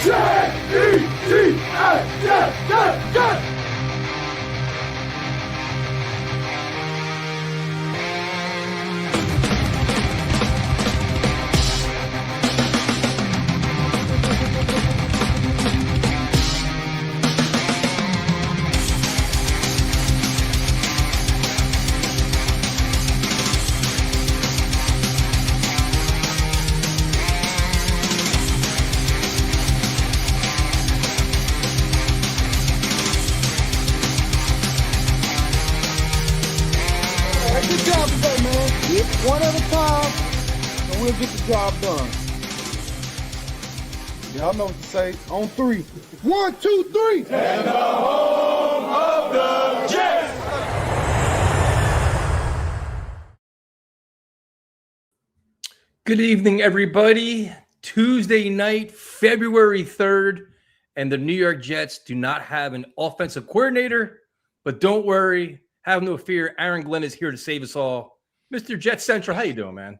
Good job today, man. One at a time, and we'll get the job done. Y'all know what to say. On three. 1, 2, 3. And the home of the Jets. Good evening, everybody. Tuesday night, February 3rd, and the New York Jets do not have an offensive coordinator, but don't worry. Have no fear. Aaron Glenn is here to save us all. Mr. JetsCentral, how you doing, man?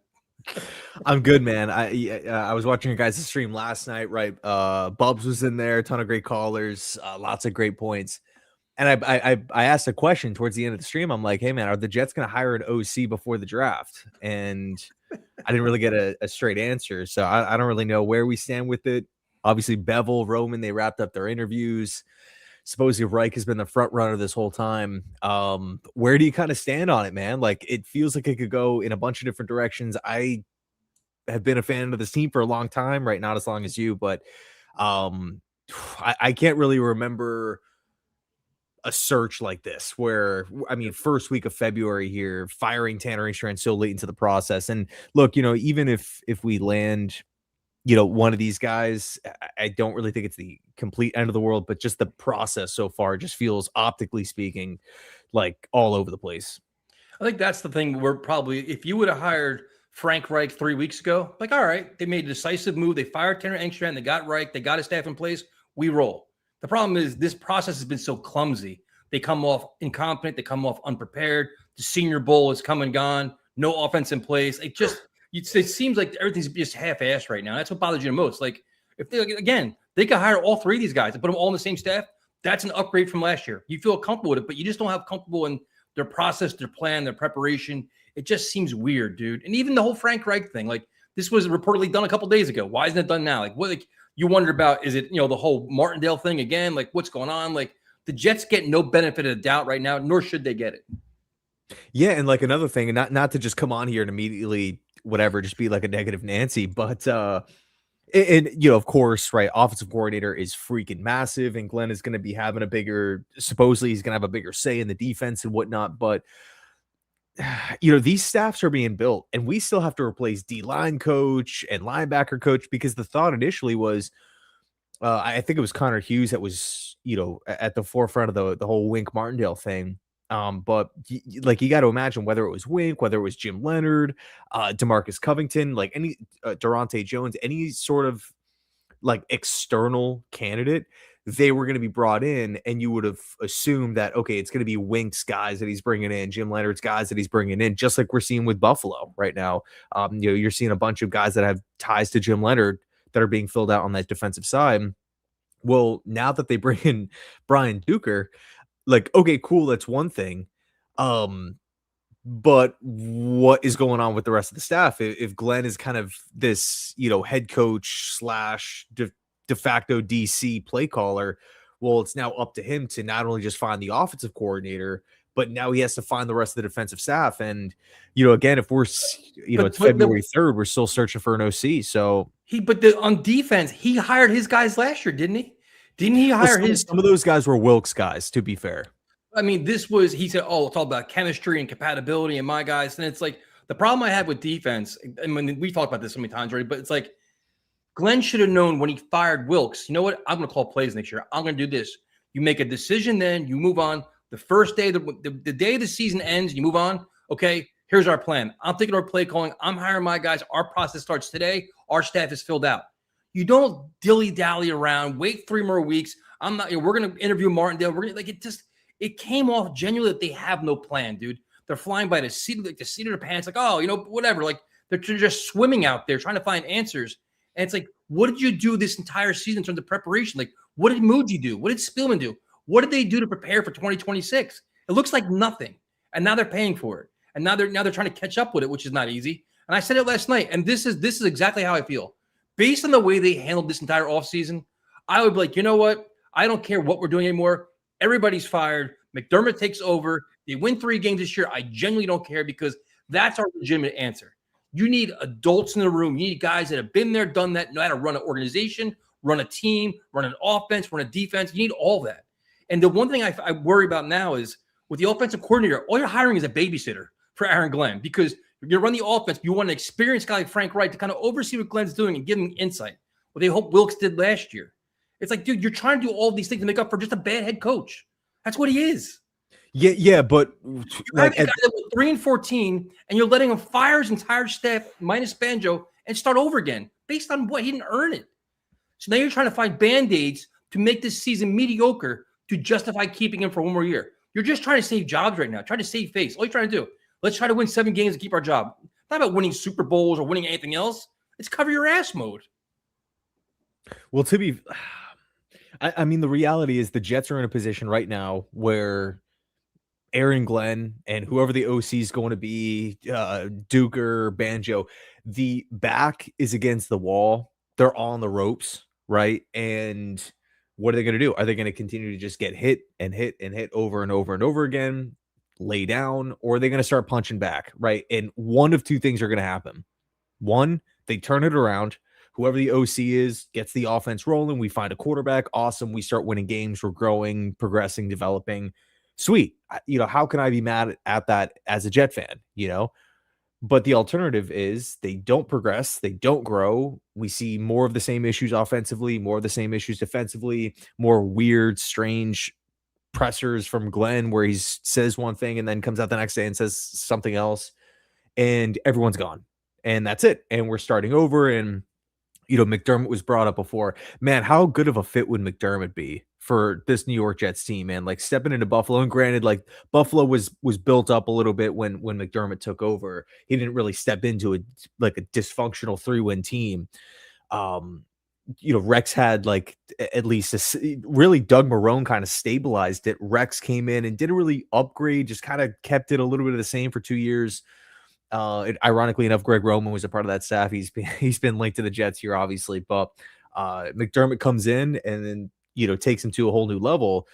I'm good, man. I was watching your guys' stream last night, right? Bubs was in there, a ton of great callers, lots of great points. And I asked a question towards the end of the stream. I'm like, hey, man, are the Jets going to hire an OC before the draft? And I didn't really get a straight answer. So I don't really know where we stand with it. Obviously, Bevel, Roman, they wrapped up their interviews. Supposedly Reich has been the front runner this whole time. Where do you kind of stand on it, man? Like, it feels like it could go in a bunch of different directions. I have been a fan of this team for a long time, right? Not as long as you, but I can't really remember a search like this where, I mean, first week of February here, firing Tanner Engstrand so late into the process. And look, even if we land one of these guys, I don't really think it's the complete end of the world, but just the process so far just feels, optically speaking, like all over the place. I think that's the thing. We're probably, if you would have hired Frank Reich 3 weeks ago, like, all right, they made a decisive move. They fired Tanner Engstrand. They got Reich. They got his staff in place. We roll. The problem is this process has been so clumsy. They come off incompetent. They come off unprepared. The Senior Bowl is come and gone. No offense in place. It seems like everything's just half-assed right now. That's what bothers you the most. Like, if they could hire all three of these guys and put them all on the same staff. That's an upgrade from last year. You feel comfortable with it, but you just don't have comfortable in their process, their plan, their preparation. It just seems weird, dude. And even the whole Frank Reich thing, like, this was reportedly done a couple days ago. Why isn't it done now? Like, what? Like, you wonder about, is it the whole Martindale thing again? Like, what's going on? Like, the Jets get no benefit of the doubt right now, nor should they get it. Yeah, and like another thing, and not to just come on here and immediately just be like a negative Nancy, but of course, right, offensive coordinator is freaking massive, and Glenn is going to be having supposedly he's going to have a bigger say in the defense and whatnot, but these staffs are being built, and we still have to replace D-line coach and linebacker coach, because the thought initially was, I think it was Connor Hughes that was, at the forefront of the whole Wink Martindale thing. But you got to imagine whether it was Wink, whether it was Jim Leonard, DeMarcus Covington, like any Durante Jones, any sort of like external candidate, they were going to be brought in, and you would have assumed that, okay, it's going to be Wink's guys that he's bringing in, Jim Leonard's guys that he's bringing in, just like we're seeing with Buffalo right now. You're seeing a bunch of guys that have ties to Jim Leonard that are being filled out on that defensive side. Well, now that they bring in Brian Duker, like, okay, cool, that's one thing. But what is going on with the rest of the staff? If Glenn is kind of this, head coach / de facto DC play caller, well, it's now up to him to not only just find the offensive coordinator, but now he has to find the rest of the defensive staff. And, again, if we're, it's February 3rd, we're still searching for an OC. So on defense, he hired his guys last year, didn't he? Didn't he hire some of those guys were Wilkes guys, to be fair. I mean, he said, oh, it's all about chemistry and compatibility and my guys. And it's like, the problem I had with defense, I mean, we talked about this so many times already, but it's like, Glenn should have known when he fired Wilkes, you know what? I'm going to call plays next year. I'm going to do this. You make a decision, then you move on. The first day, the day the season ends, you move on. Okay, here's our plan. I'm taking our play calling. I'm hiring my guys. Our process starts today. Our staff is filled out. You don't dilly-dally around, wait 3 more weeks. We're going to interview Martindale. It came off genuinely that they have no plan, dude. They're flying by the seat of their pants, like, oh, whatever. Like, they're just swimming out there trying to find answers. And it's like, what did you do this entire season in terms of preparation? Like, what did Moody do? What did Spielman do? What did they do to prepare for 2026? It looks like nothing. And now they're paying for it. And now they're trying to catch up with it, which is not easy. And I said it last night, and this is exactly how I feel. Based on the way they handled this entire offseason, I would be like, you know what? I don't care what we're doing anymore. Everybody's fired. McDermott takes over. They win 3 games this year. I genuinely don't care because that's our legitimate answer. You need adults in the room. You need guys that have been there, done that, know how to run an organization, run a team, run an offense, run a defense. You need all that. And the one thing I worry about now is with the offensive coordinator, all you're hiring is a babysitter for Aaron Glenn because you're going to run the offense. You want an experienced guy like Frank Reich to kind of oversee what Glenn's doing and give him insight. What they hope Wilkes did last year. It's like, dude, you're trying to do all these things to make up for just a bad head coach. That's what he is. Yeah, but Like a guy that was 3-14, and you're letting him fire his entire staff minus Banjo and start over again based on what he didn't earn it. So now you're trying to find band-aids to make this season mediocre to justify keeping him for one more year. You're just trying to save jobs right now, trying to save face. All you're trying to do, let's try to win 7 games and keep our job. Not about winning Super Bowls or winning anything else. It's cover your ass mode. Well, I mean, the reality is the Jets are in a position right now where Aaron Glenn and whoever the OC is going to be, Duker, Banjo, the back is against the wall. They're on the ropes, right? And what are they going to do? Are they going to continue to just get hit and hit and hit over and over and over again, lay down, or are they going to start punching back, right? And one of 2 things are going to happen. One, they turn it around. Whoever the OC is gets the offense rolling. We find a quarterback. Awesome. We start winning games. We're growing, progressing, developing. Sweet. How can I be mad at that as a Jet fan, But the alternative is they don't progress. They don't grow. We see more of the same issues offensively, more of the same issues defensively, more weird, strange pressers from Glenn where he says one thing and then comes out the next day and says something else. And everyone's gone. And that's it. And we're starting over. And McDermott was brought up before. Man, how good of a fit would McDermott be for this New York Jets team, man? Like stepping into Buffalo, and granted, like Buffalo was built up a little bit when McDermott took over. He didn't really step into a dysfunctional 3-win team. Rex had like at least really Doug Marrone kind of stabilized it. Rex came in and didn't really upgrade, just kind of kept it a little bit of the same for 2 years. Ironically enough, Greg Roman was a part of that staff. He's been linked to the Jets here, obviously, but McDermott comes in and then takes him to a whole new level.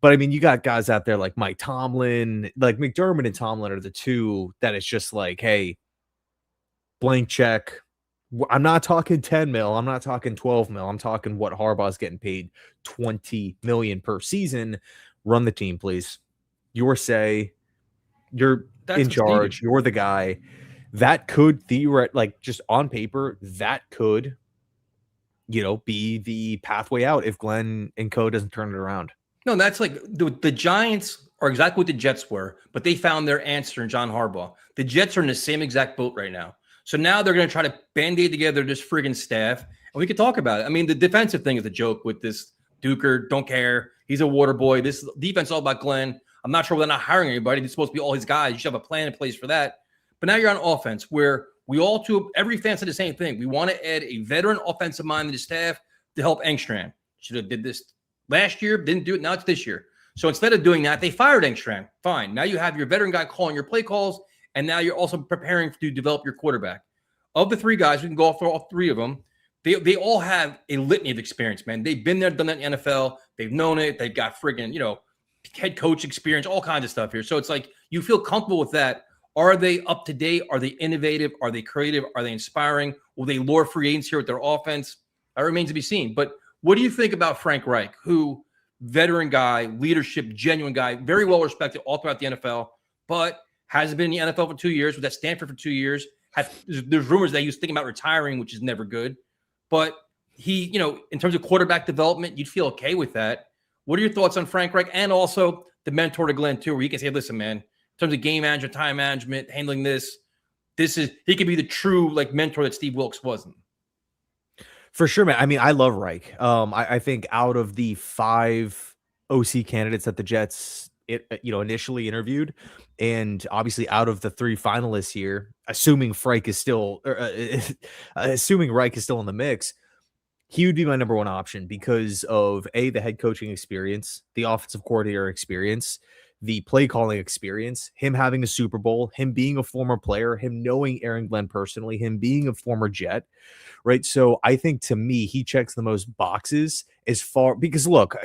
But I mean, you got guys out there like Mike Tomlin, like McDermott and Tomlin are the 2 that it's just like, hey, blank check. I'm not talking 10 mil. I'm not talking 12 mil. I'm talking what Harbaugh's getting paid, 20 million per season. Run the team, please. Your say. You're in charge. You're the guy. That could just on paper, that could, be the pathway out if Glenn and co doesn't turn it around. No, that's like the Giants are exactly what the Jets were, but they found their answer in John Harbaugh. The Jets are in the same exact boat right now. So now they're going to try to band-aid together this friggin' staff, and we could talk about it. I mean, the defensive thing is a joke with this Duker, don't care. He's a water boy. This defense is all about Glenn. I'm not sure whether they're not hiring anybody. It's supposed to be all his guys. You should have a plan in place for that. But now you're on offense where every fan said the same thing. We want to add a veteran offensive mind to the staff to help Engstrand. Should have did this last year, didn't do it. Now it's this year. So instead of doing that, they fired Engstrand. Fine. Now you have your veteran guy calling your play calls, and now you're also preparing to develop your quarterback. Of the 3 guys, we can go through all 3 of them. They all have a litany of experience, man. They've been there, done that in the NFL. They've known it. They've got friggin', head coach experience, all kinds of stuff here. So it's like you feel comfortable with that. Are they up to date? Are they innovative? Are they creative? Are they inspiring? Will they lure free agents here with their offense? That remains to be seen. But what do you think about Frank Reich, who veteran guy, leadership, genuine guy, very well respected all throughout the NFL, but hasn't been in the NFL for 2 years, was at Stanford for 2 years. There's rumors that he was thinking about retiring, which is never good. But he, in terms of quarterback development, you'd feel okay with that. What are your thoughts on Frank Reich and also the mentor to Glenn too, where you can say, listen, man, in terms of game management, time management, handling he could be the true mentor that Steve Wilkes wasn't. For sure, man. I mean, I love Reich. I think out of the 5 OC candidates that the Jets initially interviewed, and obviously out of the 3 finalists here, assuming Reich is still in the mix, he would be my number 1 option because of the head coaching experience, the offensive coordinator experience, the play calling experience, him having a Super Bowl, him being a former player, him knowing Aaron Glenn personally, him being a former Jet, right? So I think to me, he checks the most boxes as far because look,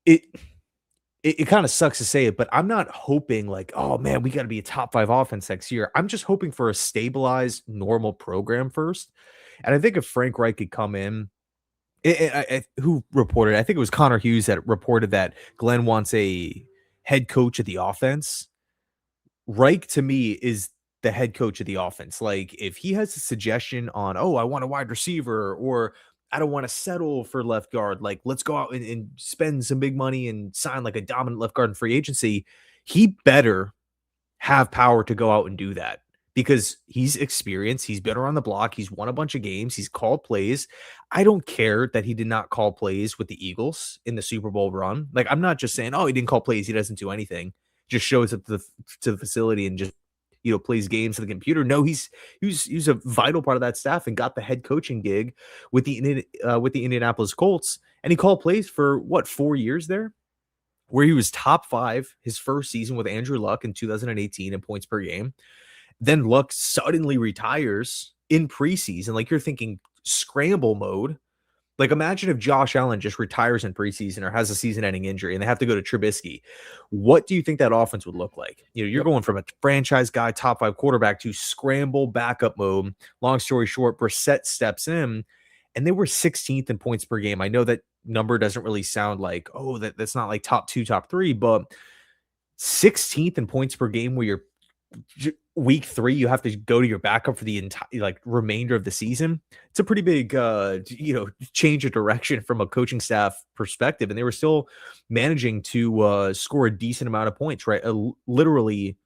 it kind of sucks to say it, but I'm not hoping like, oh man, we got to be a top 5 offense next year. I'm just hoping for a stabilized, normal program first. And I think if Frank Reich could come in, who reported? I think it was Connor Hughes that reported that Glenn wants a head coach of the offense. Reich to me is the head coach of the offense. Like if he has a suggestion on, oh, I want a wide receiver, or I don't want to settle for left guard, like let's go out and spend some big money and sign like a dominant left guard in free agency, he better have power to go out and do that because he's experienced. He's been around the block. He's won a bunch of games. He's called plays. I don't care that he did not call plays with the Eagles in the Super Bowl run. Like, I'm not just saying, oh, he didn't call plays. He doesn't do anything. Just shows up to the facility and just, plays games to the computer. No, he's a vital part of that staff and got the head coaching gig with the Indianapolis Colts. And he called plays for 4 years there, where he was top 5 his first season with Andrew Luck in 2018 in points per game. Then Luck suddenly retires in preseason. Like you're thinking scramble mode. Like imagine if Josh Allen just retires in preseason or has a season-ending injury and they have to go to Trubisky. What do you think that offense would look like? You're going from a franchise guy, top 5 quarterback to scramble backup mode. Long story short, Brissett steps in and they were 16th in points per game. I know that number doesn't really sound like, oh, that's not like top 2, top 3, but 16th in points per game where you're week 3, you have to go to your backup for the entire remainder of the season. It's a pretty big change of direction from a coaching staff perspective, and they were still managing to score a decent amount of points, right? Literally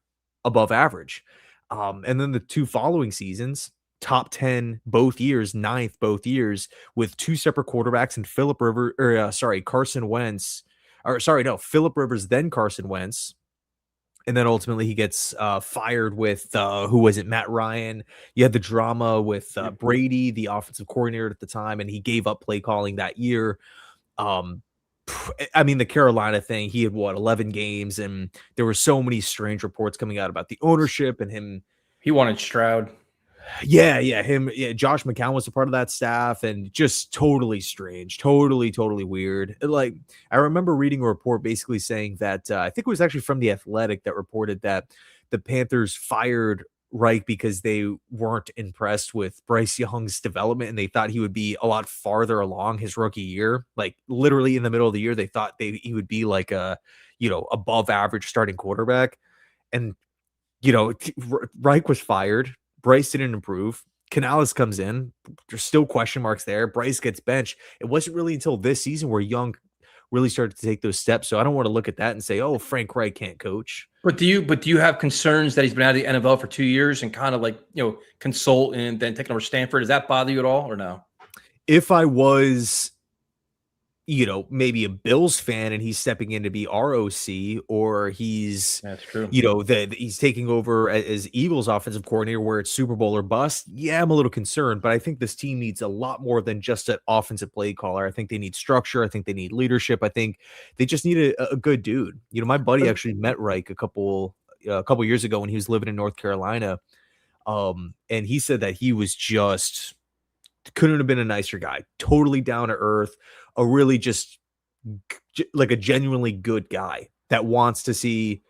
above average. And then the 2 following seasons, top 10 both years, 9th both years, with 2 separate quarterbacks and Carson Wentz. Phillip Rivers, then Carson Wentz. And then ultimately he gets fired with, Matt Ryan. You had the drama with Brady, the offensive coordinator at the time, and he gave up play calling that year. The Carolina thing, he had 11 games, and there were so many strange reports coming out about the ownership and him. He wanted Stroud. Yeah, Josh McCown was a part of that staff, and just totally strange, totally weird. Like I remember reading a report basically saying that I think it was actually from The Athletic that reported that the Panthers fired Reich because they weren't impressed with Bryce Young's development, and they thought he would be a lot farther along his rookie year. Like literally in the middle of the year, they thought he would be like a above average starting quarterback, and Reich was fired. Bryce didn't improve. Canales comes in. There's still question marks there. Bryce gets benched. It wasn't really until this season where Young really started to take those steps. So I don't want to look at that and say, oh, Frank Reich can't coach. But do you have concerns that he's been out of the NFL for 2 years and kind of consult and then taking over Stanford? Does that bother you at all or no? If I was, maybe a Bills fan and he's stepping in to be ROC, or he's, that's true. He's taking over as Eagles offensive coordinator where it's Super Bowl or bust. Yeah, I'm a little concerned, but I think this team needs a lot more than just an offensive play caller. I think they need structure. I think they need leadership. I think they just need a good dude. My buddy actually met Reich a couple years ago when he was living in North Carolina. And he said that he was just couldn't have been a nicer guy, totally down to earth, a really just like a genuinely good guy that wants to see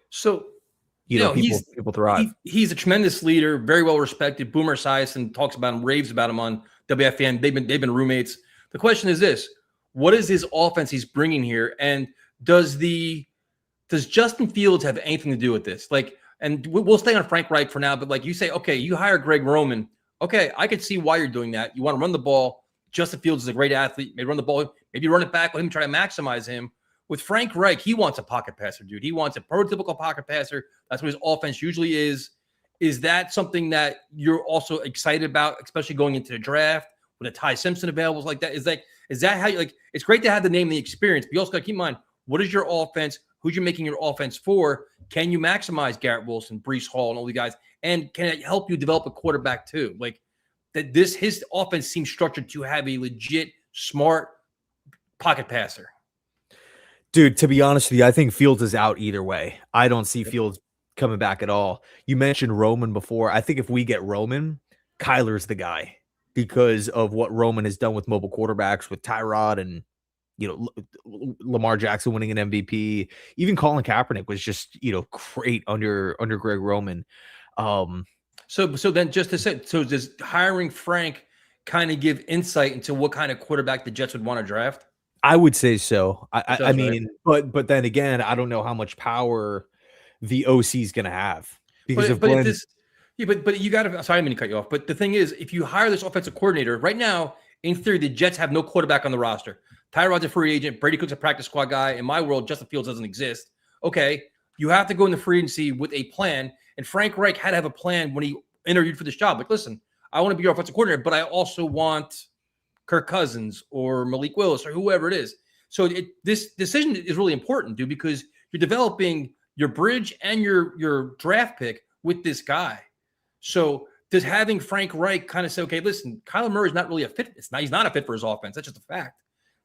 people thrive. He's a tremendous leader, very well respected. Boomer Esiason talks about him, raves about him on WFN. They've been roommates. The question is this: what is his offense he's bringing here, and does Justin Fields have anything to do with this? And we'll stay on Frank Reich for now, but you say, okay, you hire Greg Roman. Okay, I could see why you're doing that. You want to run the ball. Justin Fields is a great athlete. Maybe run the ball. Maybe run it back with him, try to maximize him. With Frank Reich, he wants a pocket passer, dude. He wants a prototypical pocket passer. That's what his offense usually is. Is that something that you're also excited about, especially going into the draft with a Ty Simpson available like that? Is that how it's great to have the name and the experience, but you also got to keep in mind, what is your offense who you're making your offense for. Can you maximize Garrett Wilson, Breece Hall, and all the guys? And can it help you develop a quarterback too? Like that, his offense seems structured to have a legit, smart pocket passer. Dude, to be honest with you, I think Fields is out either way. I don't see Fields coming back at all. You mentioned Roman before. I think if we get Roman, Kyler's the guy because of what Roman has done with mobile quarterbacks, with Tyrod and Lamar Jackson winning an MVP. Even Colin Kaepernick was just great under Greg Roman. So then just to say, so does hiring Frank kind of give insight into what kind of quarterback the Jets would want to draft? I would say so. I mean, right? but then again, I don't know how much power the OC is going to have because but you got to. Sorry, I didn't mean to cut you off. But the thing is, if you hire this offensive coordinator right now, in theory, the Jets have no quarterback on the roster. Tyrod's a free agent. Brady Cook's a practice squad guy. In my world, Justin Fields doesn't exist. Okay, you have to go in the free agency with a plan. And Frank Reich had to have a plan when he interviewed for this job. Like, listen, I want to be your offensive coordinator, but I also want Kirk Cousins or Malik Willis or whoever it is. So this decision is really important, dude, because you're developing your bridge and your draft pick with this guy. So does having Frank Reich kind of say, okay, listen, Kyler Murray's not really a fit. He's not a fit for his offense. That's just a fact.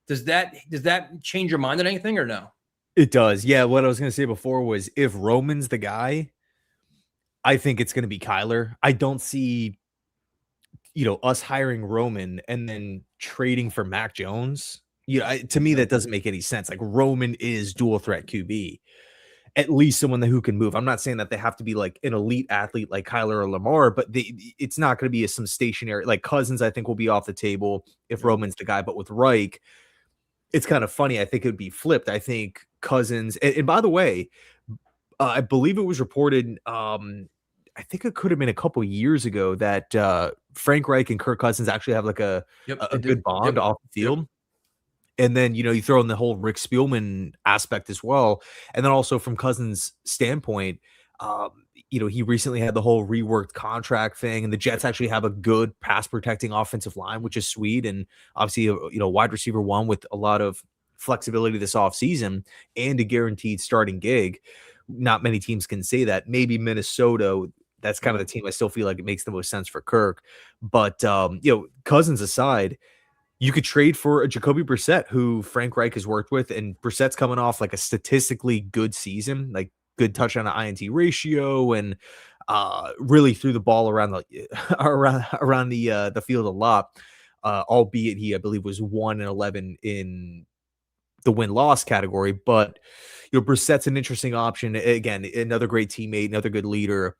Does that change your mind on anything or no? It does. Yeah. What I was going to say before was if Roman's the guy, I think it's going to be Kyler. I don't see, us hiring Roman and then trading for Mac Jones. To me, that doesn't make any sense. Like Roman is dual threat QB, at least someone who can move. I'm not saying that they have to be like an elite athlete like Kyler or Lamar, but it's not going to be some stationary, like Cousins, I think will be off the table if Roman's the guy. But with Reich, it's kind of funny. I think it would be flipped. I think Cousins, and by the way, I believe it was reported, I think it could have been a couple years ago that Frank Reich and Kirk Cousins actually have like a good bond off the field. Yep. And then, you throw in the whole Rick Spielman aspect as well. And then also from Cousins' standpoint, he recently had the whole reworked contract thing, and the Jets actually have a good pass protecting offensive line, which is sweet. And obviously, wide receiver one with a lot of flexibility this offseason and a guaranteed starting gig. Not many teams can say that. Maybe Minnesota, that's kind of the team I still feel like it makes the most sense for Kirk. But, Cousins aside, you could trade for a Jacoby Brissett, who Frank Reich has worked with, and Brissett's coming off like a statistically good season, like good touchdown to INT ratio, and really threw the ball around the field a lot. Albeit he, I believe, was 1-11 in the win-loss category. But Brissett's an interesting option. Again, another great teammate, another good leader.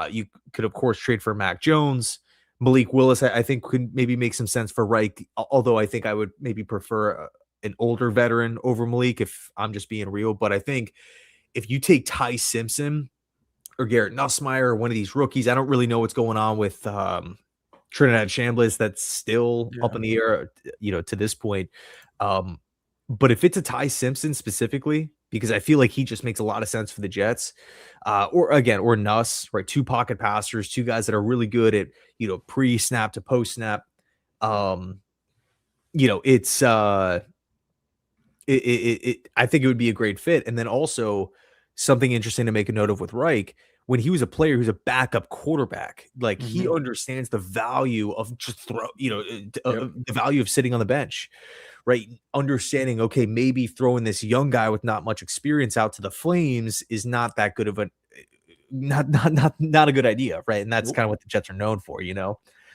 You could, of course, trade for Mac Jones. Malik Willis, I think, could maybe make some sense for Reich, although I think I would maybe prefer an older veteran over Malik if I'm just being real. But I think if you take Ty Simpson or Garrett Nussmeier or one of these rookies, I don't really know what's going on with Trinidad Chambliss. That's still up in the air, to this point. But if it's a Ty Simpson specifically, because I feel like he just makes a lot of sense for the Jets, or Nuss, right? Two pocket passers, two guys that are really good at, pre-snap to post-snap. It's I think it would be a great fit. And then also something interesting to make a note of with Reich, when he was a player who's a backup quarterback, like he understands the value of just the value of sitting on the bench. Right. Understanding, okay, maybe throwing this young guy with not much experience out to the flames is not that good of not a good idea. Right. And that's kind of what the Jets are known for,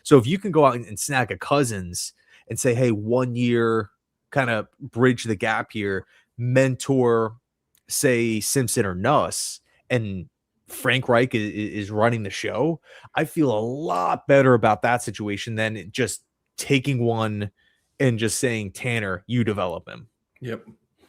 So if you can go out and snag a Cousins and say, hey, 1 year, kind of bridge the gap here, mentor, say Simpson or Nuss, and Frank Reich is running the show, I feel a lot better about that situation than just taking one and just saying, Tanner, you develop him. Yep.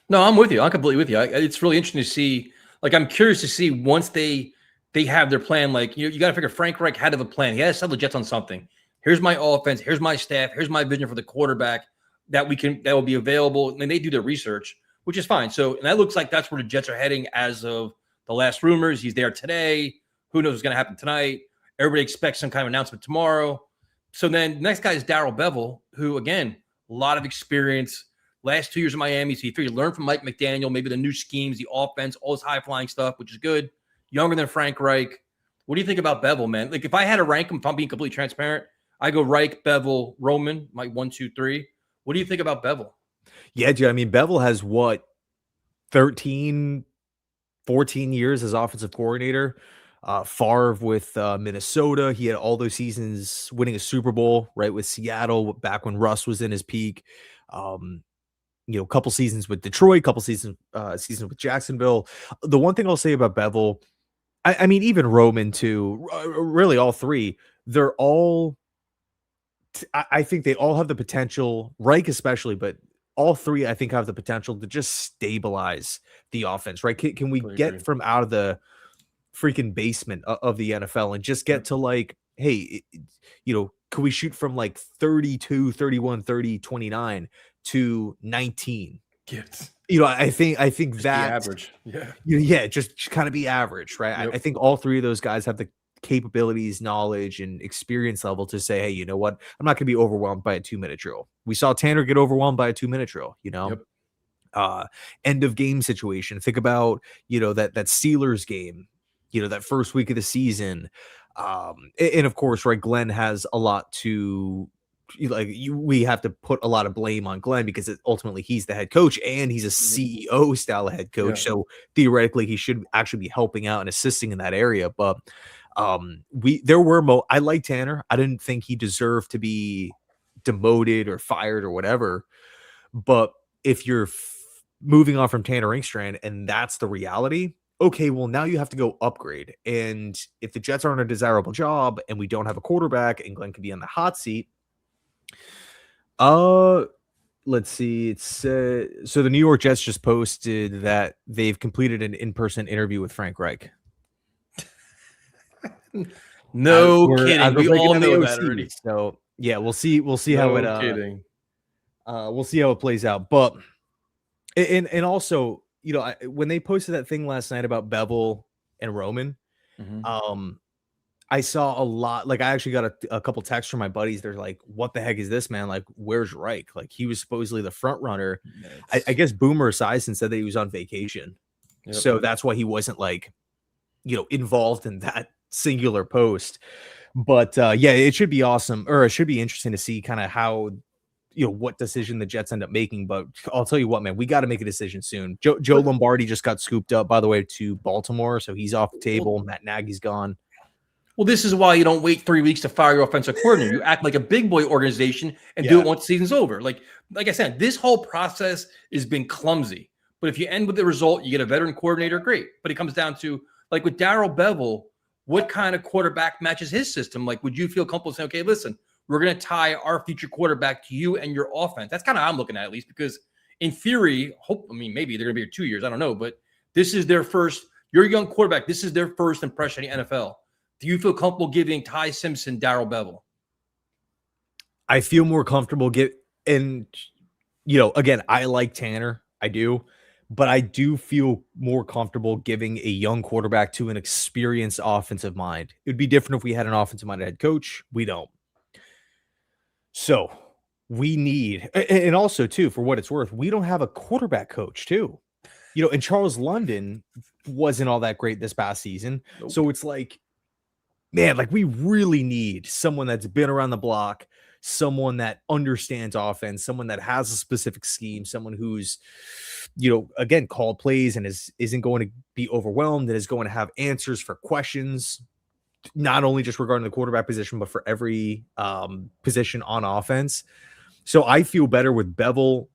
No, I'm with you. I'm completely with you. It's really interesting to see. Like, I'm curious to see once they have their plan. Like, you got to figure Frank Reich had to have a plan. He had to sell the Jets on something. Here's my offense. Here's my staff. Here's my vision for the quarterback that will be available. And they do their research, which is fine. So, and that looks like that's where the Jets are heading as of the last rumors. He's there today. Who knows what's going to happen tonight? Everybody expects some kind of announcement tomorrow. So then the next guy is Darrell Bevell, who, again, a lot of experience, last 2 years in Miami. So you figure you learn from Mike McDaniel, maybe the new schemes, the offense, all this high-flying stuff, which is good. Younger than Frank Reich. What do you think about Bevel, man? Like, if I had to rank him, if I'm being completely transparent, I go Reich, Bevel, Roman, my 1, 2, 3. What do you think about Bevel? Yeah, dude. I mean, Bevel has what, 13, 14 years as offensive coordinator. Favre with Minnesota. He had all those seasons winning a Super Bowl, right, with Seattle back when Russ was in his peak. A couple seasons with Detroit, couple seasons with Jacksonville. The one thing I'll say about Bevel, I mean, even Roman too, really all three, they're all, I think they all have the potential, Reich especially, but all three, I think, have the potential to just stabilize the offense, right? Can we get from out of the freaking basement of the NFL and just get to like, hey, can we shoot from like 32, 31, 30, 29 to 19? Yes. I think Just that's average. Yeah. Yeah, just kind of be average, right? Yep. I think all three of those guys have the capabilities, knowledge, and experience level to say, hey, you know what? I'm not going to be overwhelmed by a 2-minute drill. We saw Tanner get overwhelmed by a 2-minute drill, Yep. End of game situation. Think about, that Steelers game, that first week of the season. And of course, right, Glenn has a lot to we have to put a lot of blame on Glenn because ultimately he's the head coach and he's a CEO style head coach. Yeah. So theoretically he should actually be helping out and assisting in that area. But I like Tanner. I didn't think he deserved to be demoted or fired or whatever. But if you're moving on from Tanner Inkstrand and that's the reality, okay, well, now you have to go upgrade. And if the Jets aren't a desirable job and we don't have a quarterback and Glenn can be on the hot seat, let's see. It's so the New York Jets just posted that they've completed an in-person interview with Frank Reich. No kidding. We all know that already. So yeah, we'll see how it kidding. We'll see how it plays out. But and also, when they posted that thing last night about Bevel and Roman, I saw a lot. Like, I actually got a couple texts from my buddies. They're like, "What the heck is this, man? Like, where's Reich? Like, he was supposedly the front runner." I guess Boomer Esiason said that he was on vacation, so that's why he wasn't like, involved in that singular post. But yeah, it should be awesome, or it should be interesting to see kind of how, what decision the Jets end up making. But I'll tell you what, man, we got to make a decision soon. Joe Lombardi just got scooped up, by the way, to Baltimore, so he's off the table. Matt Nagy's gone. Well, this is why you don't wait 3 weeks to fire your offensive coordinator. You act like a big boy organization and do it once the season's over. Like I said, this whole process has been clumsy. But if you end with the result, you get a veteran coordinator, great. But it comes down to, like with Darrell Bevel, what kind of quarterback matches his system? Like, would you feel comfortable saying, okay, listen, we're going to tie our future quarterback to you and your offense? That's kind of how I'm looking at it, at least, because in theory, maybe they're going to be here 2 years. I don't know. But this is their first, you're a young quarterback. This is their first impression in the NFL. Do you feel comfortable giving Ty Simpson Darrell Bevel? I feel more comfortable again, I like Tanner. I do. But I do feel more comfortable giving a young quarterback to an experienced offensive mind. It would be different if we had an offensive-minded head coach. We don't. So we need, and also, too, for what it's worth, we don't have a quarterback coach, too. And Charles London wasn't all that great this past season. Nope. So it's like, man, like we really need someone that's been around the block, someone that understands offense, someone that has a specific scheme, someone who's, again, called plays and isn't going to be overwhelmed and is going to have answers for questions, not only just regarding the quarterback position, but for every position on offense. So I feel better with Bevel,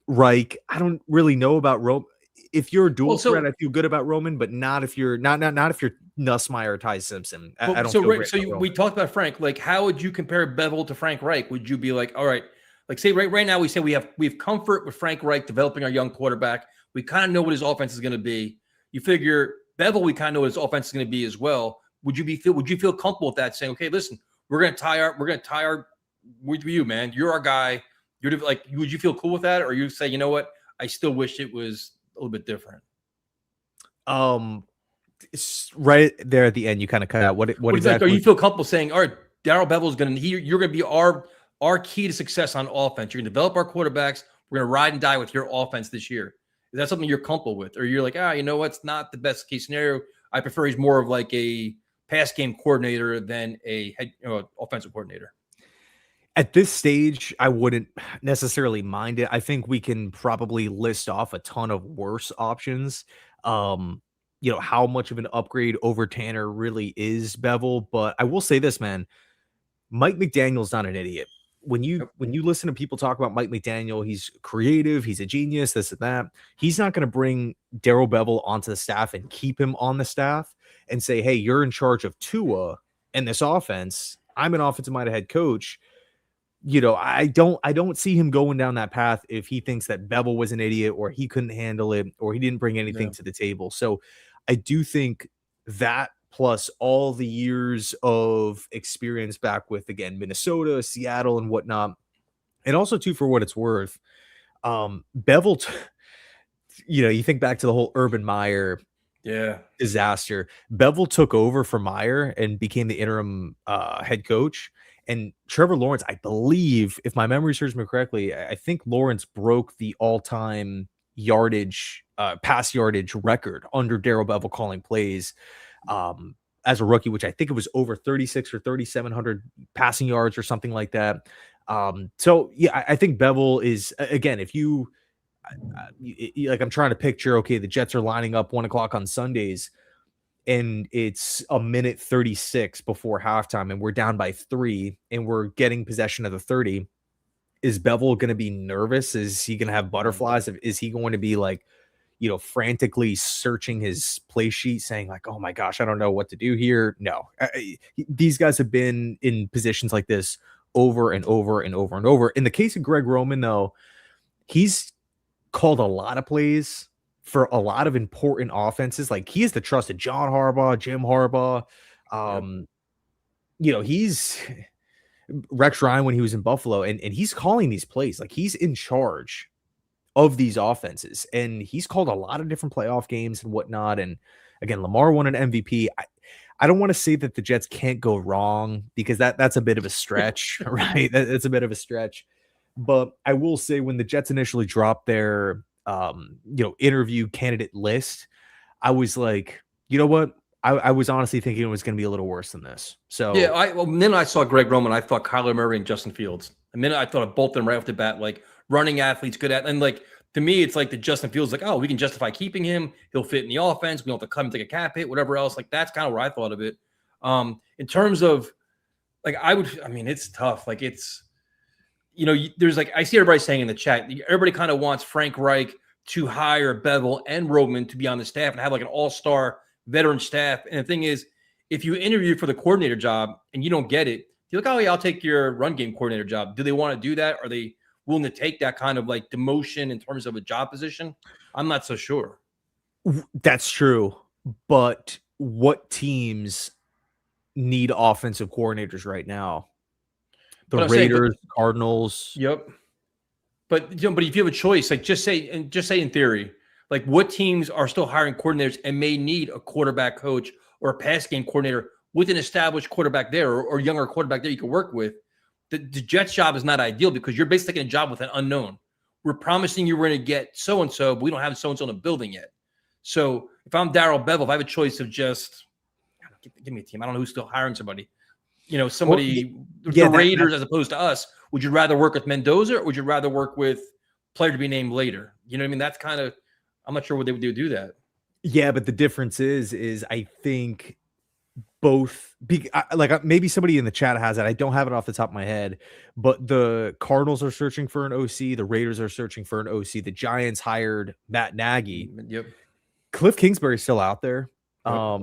Reich. I don't really know about Roman. If you're a dual threat, I feel good about Roman, but not if you're not if you're Nussmeier or Ty Simpson. I don't feel great about we talked about Frank. Like, how would you compare Bevel to Frank Reich? Would you be like, all right, like say right now we say we have comfort with Frank Reich developing our young quarterback. We kind of know what his offense is going to be. You figure Bevel, we kind of know what his offense is going to be as well. Would you feel comfortable with that? Saying, okay, listen, we're going to tie our with you, man. You're our guy. You're like, would you feel cool with that, or you say, you know what, I still wish it was a little bit different? It's right there at the end, you kind of cut out what exactly. Like, are you feel comfortable saying, all right, Darrell Bevel is you're going to be our key to success on offense. You're going to develop our quarterbacks. We're going to ride and die with your offense this year. Is that something you're comfortable with? Or you're like, you know what? It's not the best case scenario. I prefer he's more of like a pass game coordinator than a offensive coordinator. At this stage, I wouldn't necessarily mind it. I think we can probably list off a ton of worse options. How much of an upgrade over Tanner really is Bevel, but I will say this, man. Mike McDaniel's not an idiot. When you listen to people talk about Mike McDaniel, he's creative, he's a genius, this and that. He's not going to bring Darrell Bevel onto the staff and keep him on the staff and say, "Hey, you're in charge of Tua and this offense. I'm an offensive-minded head coach." I don't see him going down that path if he thinks that Bevel was an idiot or he couldn't handle it or he didn't bring anything to the table. So I do think that plus all the years of experience back with, again, Minnesota, Seattle, and whatnot. And also, too, for what it's worth, Bevel, you think back to the whole Urban Meyer disaster. Bevel took over for Meyer and became the interim head coach. And Trevor Lawrence, I believe, if my memory serves me correctly, I think Lawrence broke the all-time pass yardage record under Darrell Bevel calling plays as a rookie, which I think it was over 36 or 3,700 passing yards or something like that. I think Bevel is, again, if you like, I'm trying to picture, okay, the Jets are lining up 1:00 on Sundays and it's a minute 36 before halftime and we're down by 3 and we're getting possession of the 30. Is Bevel going to be nervous? Is he going to have butterflies? Is he going to be like, frantically searching his play sheet saying like, "Oh my gosh, I don't know what to do here"? No, these guys have been in positions like this over and over and over and over. In the case of Greg Roman, though, he's called a lot of plays for a lot of important offenses. Like, he is the trusted John Harbaugh, Jim Harbaugh. He's Rex Ryan when he was in Buffalo, and he's calling these plays. Like, he's in charge of these offenses, and he's called a lot of different playoff games and whatnot. And again, Lamar won an MVP. I don't want to say that the Jets can't go wrong, because that's a bit of a stretch, right? That's a bit of a stretch. But I will say, when the Jets initially dropped their interview candidate list, I was like, you know what? I was honestly thinking it was going to be a little worse than this. So then I saw Greg Roman, I thought Kyler Murray and Justin Fields. The minute I thought of both of them right off the bat, like running athletes, good at, and like, to me, it's like the Justin Fields, like, oh, we can justify keeping him. He'll fit in the offense. We don't have to cut him, take a cap hit, whatever else. Like, that's kind of where I thought of it. In terms of, like, it's tough. Like, it's, there's like, I see everybody saying in the chat, everybody kind of wants Frank Reich to hire Bevel and Roman to be on the staff and have like an all-star veteran staff. And the thing is, if you interview for the coordinator job and you don't get it, you're like, oh yeah, I'll take your run game coordinator job. Do they want to do that? Are they willing to take that kind of like demotion in terms of a job position? I'm not so sure. That's true. But what teams need offensive coordinators right now? The Raiders, Cardinals. Yep. But if you have a choice, like just say in theory, like, what teams are still hiring coordinators and may need a quarterback coach or a pass game coordinator with an established quarterback there, or younger quarterback there you can work with? The Jets job is not ideal, because you're basically taking a job with an unknown. We're promising you we're going to get so-and-so, but we don't have so-and-so in the building yet. So if I'm Darrell Bevel, if I have a choice of just give me a team, I don't know who's still hiring somebody. The Raiders as opposed to us. Would you rather work with Mendoza, or would you rather work with player to be named later? You know what I mean? That's kind of, I'm not sure what they would do that. Yeah, but the difference is I think both, like, maybe somebody in the chat has it. I don't have it off the top of my head, but the Cardinals are searching for an OC. The Raiders are searching for an OC. The Giants hired Matt Nagy. Yep. Cliff Kingsbury's still out there. Yep.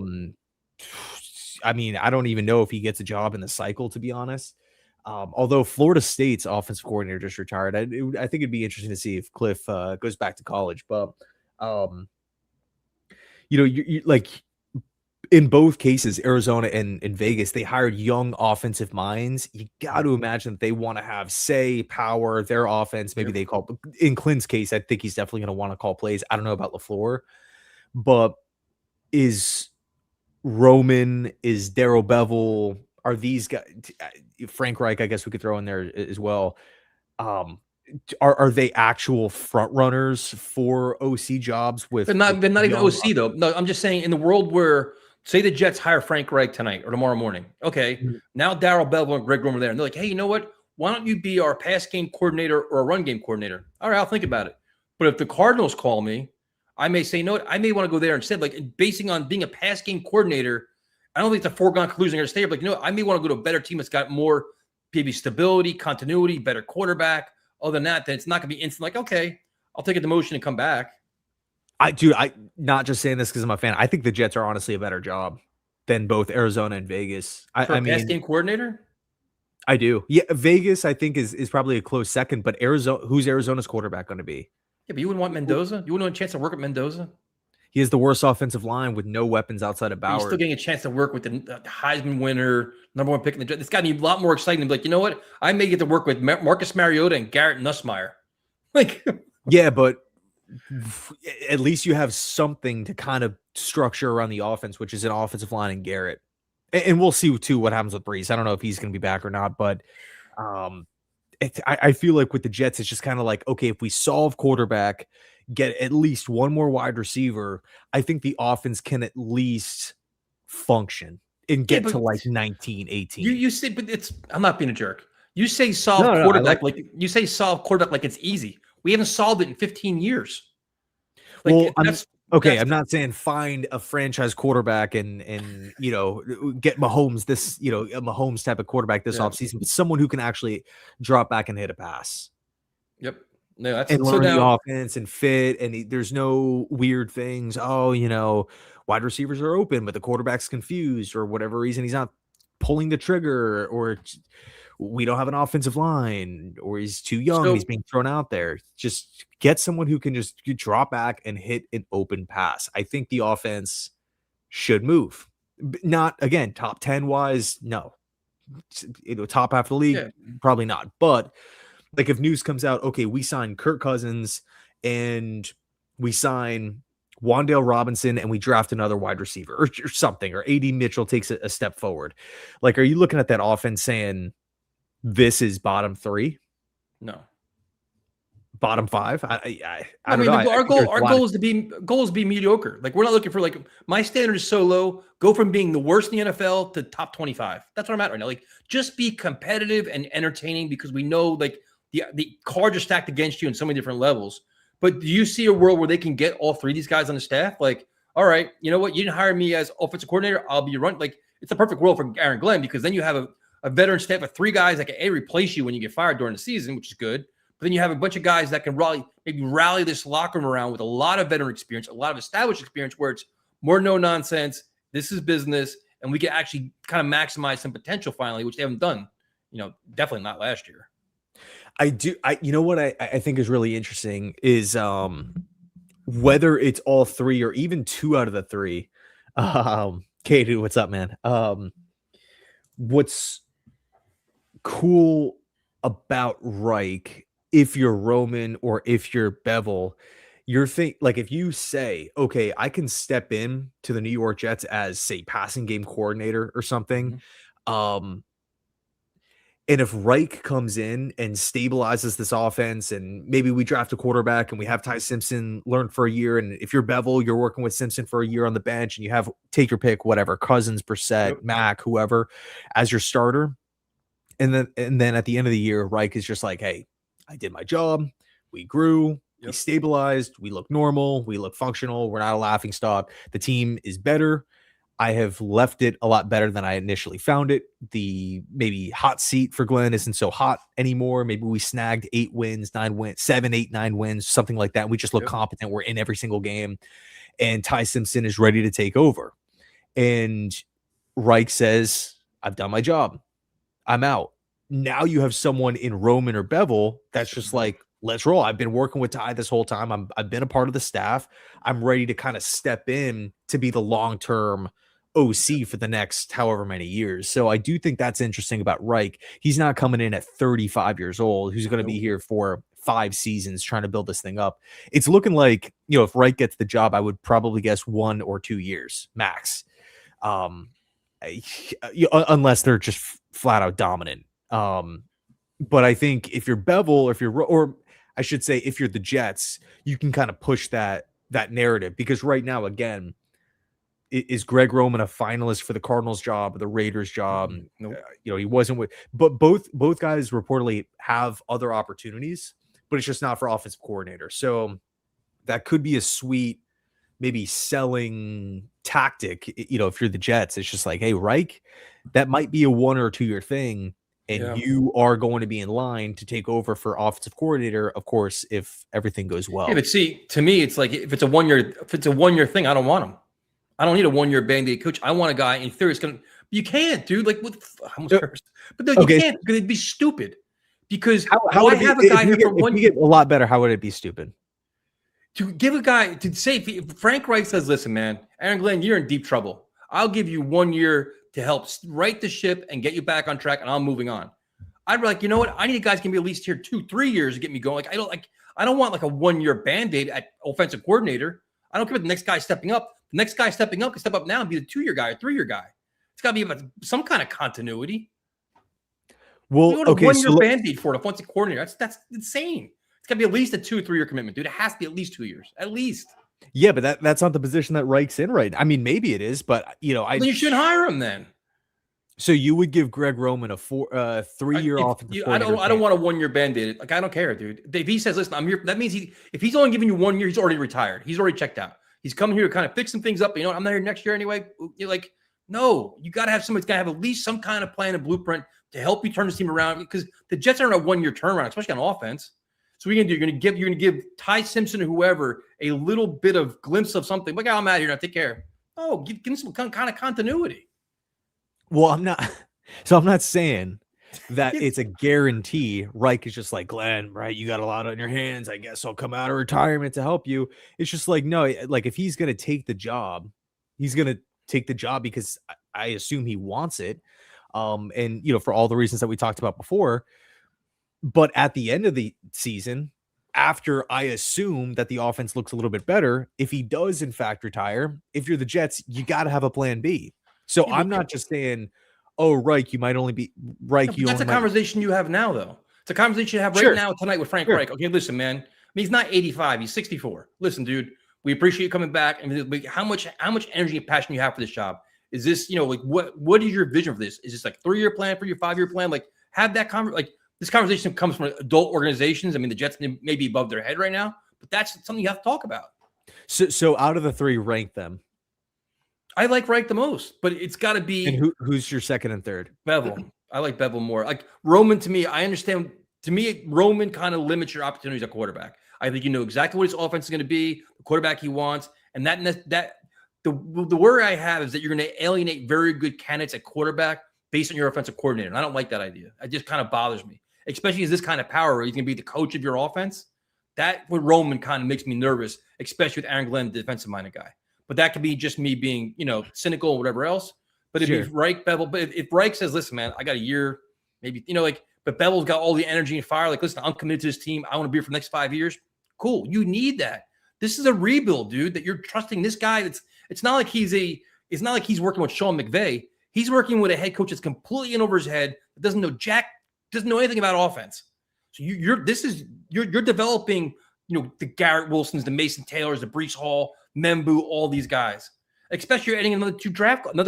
I mean, I don't even know if he gets a job in the cycle, to be honest. Although Florida State's offensive coordinator just retired, I think it'd be interesting to see if Cliff goes back to college. But you like, in both cases, Arizona and Vegas, they hired young offensive minds. You got to imagine that they want to have power, their offense. Maybe they call, in Clint's case, I think he's definitely going to want to call plays. I don't know about LaFleur, but is Roman, is Darrell Bevel, are these guys, Frank Reich, I guess we could throw in there as well. Are they actual front runners for OC jobs with They're not even young? OC though. No, I'm just saying in the world where say the Jets hire Frank Reich tonight or tomorrow morning. Okay, now Darrell Bevel and Greg Roman are there, and they're like, hey, you know what? Why don't you be our pass game coordinator or a run game coordinator? All right, I'll think about it. But if the Cardinals call me, I may say no. I may want to go there instead. Like basing on being a pass game coordinator, I don't think it's a foregone conclusion. I'm going to stay. Like I may want to go to a better team that's got more maybe stability, continuity, better quarterback. Other than that, then it's not going to be instant. Like okay, I'll take a demotion and come back. I not just saying this because I'm a fan. I think the Jets are honestly a better job than both Arizona and Vegas. For a pass game coordinator? I do. Yeah, Vegas I think is probably a close second, but who's Arizona's quarterback going to be? Yeah, but you wouldn't want Mendoza? You wouldn't want a chance to work at Mendoza? He has the worst offensive line with no weapons outside of Bauer. You're still getting a chance to work with the Heisman winner, #1 pick in the draft. It's got to be a lot more exciting to be like, you know what? I may get to work with Marcus Mariota and Garrett Nussmeier. Like, yeah, but at least you have something to kind of structure around the offense, which is an offensive line and Garrett. And we'll see too what happens with Brees. I don't know if he's going to be back or not, but I feel like with the Jets, it's just kind of like, okay, if we solve quarterback, get at least one more wide receiver, I think the offense can at least function and get to like 19, 18. You say, but I'm not being a jerk. You say solve quarterback like you say solve quarterback like it's easy. We haven't solved it in 15 years. Like, well, I'm not saying find a franchise quarterback and get Mahomes a Mahomes type of quarterback this offseason, but someone who can actually drop back and hit a pass. Yep. No, that's and learn the offense and fit, and there's no weird things. Oh, wide receivers are open, but the quarterback's confused or whatever reason he's not pulling the trigger, or we don't have an offensive line, or he's too young, he's being thrown out there. Just get someone who can just drop back and hit an open pass. I think the offense should move. Not, again, top 10 wise, no. Top half of the league, probably not. But like if news comes out, okay, we sign Kirk Cousins and we sign Wan'Dale Robinson and we draft another wide receiver or something, or AD Mitchell takes a step forward. Like, are you looking at that offense saying this is bottom 3? No. Bottom 5? I don't know. Our goal is to be mediocre. Like we're not looking for my standard is so low. Go from being the worst in the NFL to top 25. That's where I'm at right now. Like just be competitive and entertaining because we know like the cards are stacked against you in so many different levels. But do you see a world where they can get all 3 of these guys on the staff? Like, all right, you know what? You didn't hire me as offensive coordinator. I'll be your run. Like it's a perfect world for Aaron Glenn because then you have a veteran staff of 3 guys that can replace you when you get fired during the season, which is good. But then you have a bunch of guys that can rally this locker room around with a lot of veteran experience, a lot of established experience where it's more no nonsense. This is business. And we can actually kind of maximize some potential finally, which they haven't done, definitely not last year. You know what I think is really interesting is whether it's all 3 or even 2 out of the 3. Katie, what's up, man? What's cool about Reich, if you're Roman or if you're Bevel, if you say, okay, I can step in to the New York Jets as, say, passing game coordinator or something. And if Reich comes in and stabilizes this offense, and maybe we draft a quarterback and we have Ty Simpson learn for a year, and if you're Bevel, you're working with Simpson for a year on the bench, and you have take your pick, whatever, Cousins, Brissett, Mack, whoever, as your starter, and then at the end of the year, Reich is just like, hey, I did my job, we grew, we stabilized, we look normal, we look functional, we're not a laughing stock, the team is better. I have left it a lot better than I initially found it. The maybe hot seat for Glenn isn't so hot anymore. Maybe we snagged 8 wins, 9 wins, 7, 8, 9 wins, something like that. We just look competent. We're in every single game. And Ty Simpson is ready to take over. And Reich says, I've done my job. I'm out. Now you have someone in Roman or Bevel that's just like, let's roll. I've been working with Ty this whole time. I've been a part of the staff. I'm ready to kind of step in to be the long-term OC for the next however many years. So I do think that's interesting about Reich. He's not coming in at 35 years old, who's going to be here for 5 seasons trying to build this thing up. It's looking like, if Reich gets the job, I would probably guess 1 or 2 years max. Unless they're just flat out dominant. But I think if you're Bevel, or I should say, if you're the Jets, you can kind of push that narrative, because right now, again, is Greg Roman a finalist for the Cardinals job or the Raiders job? Nope. He wasn't with, but both guys reportedly have other opportunities, but it's just not for offensive coordinator. So that could be a sweet, maybe selling tactic. If you're the Jets, it's just like, hey, Reich, that might be a 1 or 2 year thing. And you are going to be in line to take over for offensive coordinator, of course, if everything goes well. Yeah, but see, to me, it's like if it's a 1 year thing, I don't want him. I don't need a 1 year Band-Aid coach. I want a guy in theory. You can't, dude. Like, what? I almost cursed. But no, you can't, because it'd be stupid. Because how would I have a guy here for 1 year? Get a lot better. How would it be stupid? To give a guy to say, if Frank Reich says, "Listen, man, Aaron Glenn, you're in deep trouble. I'll give you 1 year to help right the ship and get you back on track, and I'm moving on." I'd be like, you know what? I need guys can be at least here 2-3 years to get me going. I don't want like a 1 year Band-Aid at offensive coordinator. I don't care about the next guy stepping up. The next guy stepping up can step up now and be the 2 year guy or 3 year guy. It's got to be about some kind of continuity. Well, okay, 1 year Band-Aid for an offensive coordinator. That's insane. It's got to be at least a 2-3 year commitment, dude. It has to be at least 2 years, at least. Yeah, but that's not the position that Reich's in right now. I mean, maybe it is, but then you shouldn't hire him then. So you would give Greg Roman a 3 year offensive coordinator? I don't want a 1 year Band-Aid. Like, I don't care, dude. If he says, "Listen, I'm here," that means if he's only giving you 1 year, he's already retired. He's already checked out. He's coming here to kind of fix some things up. I'm not here next year anyway. You're like, no, you got to have somebody's got to have at least some kind of plan and blueprint to help you turn this team around, because the Jets aren't a 1 year turnaround, especially on offense. So what are you gonna do? You're gonna give Ty Simpson or whoever a little bit of glimpse of something. Like, I'm out of here now. Take care. Oh, give him some kind of continuity. Well, I'm not saying that it's a guarantee. Reich is just like, Glenn, right? You got a lot on your hands. I guess I'll come out of retirement to help you. It's just like, no, like if he's going to take the job, he's going to take the job because I assume he wants it. And, for all the reasons that we talked about before. But at the end of the season, after I assume that the offense looks a little bit better, if he does in fact retire, if you're the Jets, you got to have a plan B. So I'm not just saying, oh, Reich, you might only be Reich. That's a conversation you have now, though. It's a conversation you have right now tonight with Frank Reich. Okay, listen, man. I mean, he's not 85; he's 64. Listen, dude, we appreciate you coming back. And how much energy and passion you have for this job? Is this, like, what is your vision for this? Is this like 3 year plan for your 5 year plan? Like, have that this conversation comes from adult organizations. I mean, the Jets may be above their head right now, but that's something you have to talk about. So out of the 3, rank them. I like Reich the most, but it's got to be. And who's your second and third? Bevel. I like Bevel more. Like Roman, to me, I understand. To me, Roman kind of limits your opportunities at quarterback. I think you know exactly what his offense is going to be, the quarterback he wants, and the worry I have is that you're going to alienate very good candidates at quarterback based on your offensive coordinator. And I don't like that idea. It just kind of bothers me, especially as this kind of power where he's going to be the coach of your offense. That with Roman kind of makes me nervous, especially with Aaron Glenn, the defensive-minded guy. But that could be just me being, cynical or whatever else. But if Reich, Bevel, but if Reich says, "Listen, man, I got a year, maybe, but Bevel's got all the energy and fire. Like, listen, I'm committed to this team. I want to be here for the next 5 years." Cool. You need that. This is a rebuild, dude, that you're trusting this guy. It's not like he's working with Sean McVay. He's working with a head coach that's completely in over his head, that doesn't know anything about offense. So you're developing, the Garrett Wilsons, the Mason Taylors, the Breece Hall, Membu, all these guys. Especially you're adding another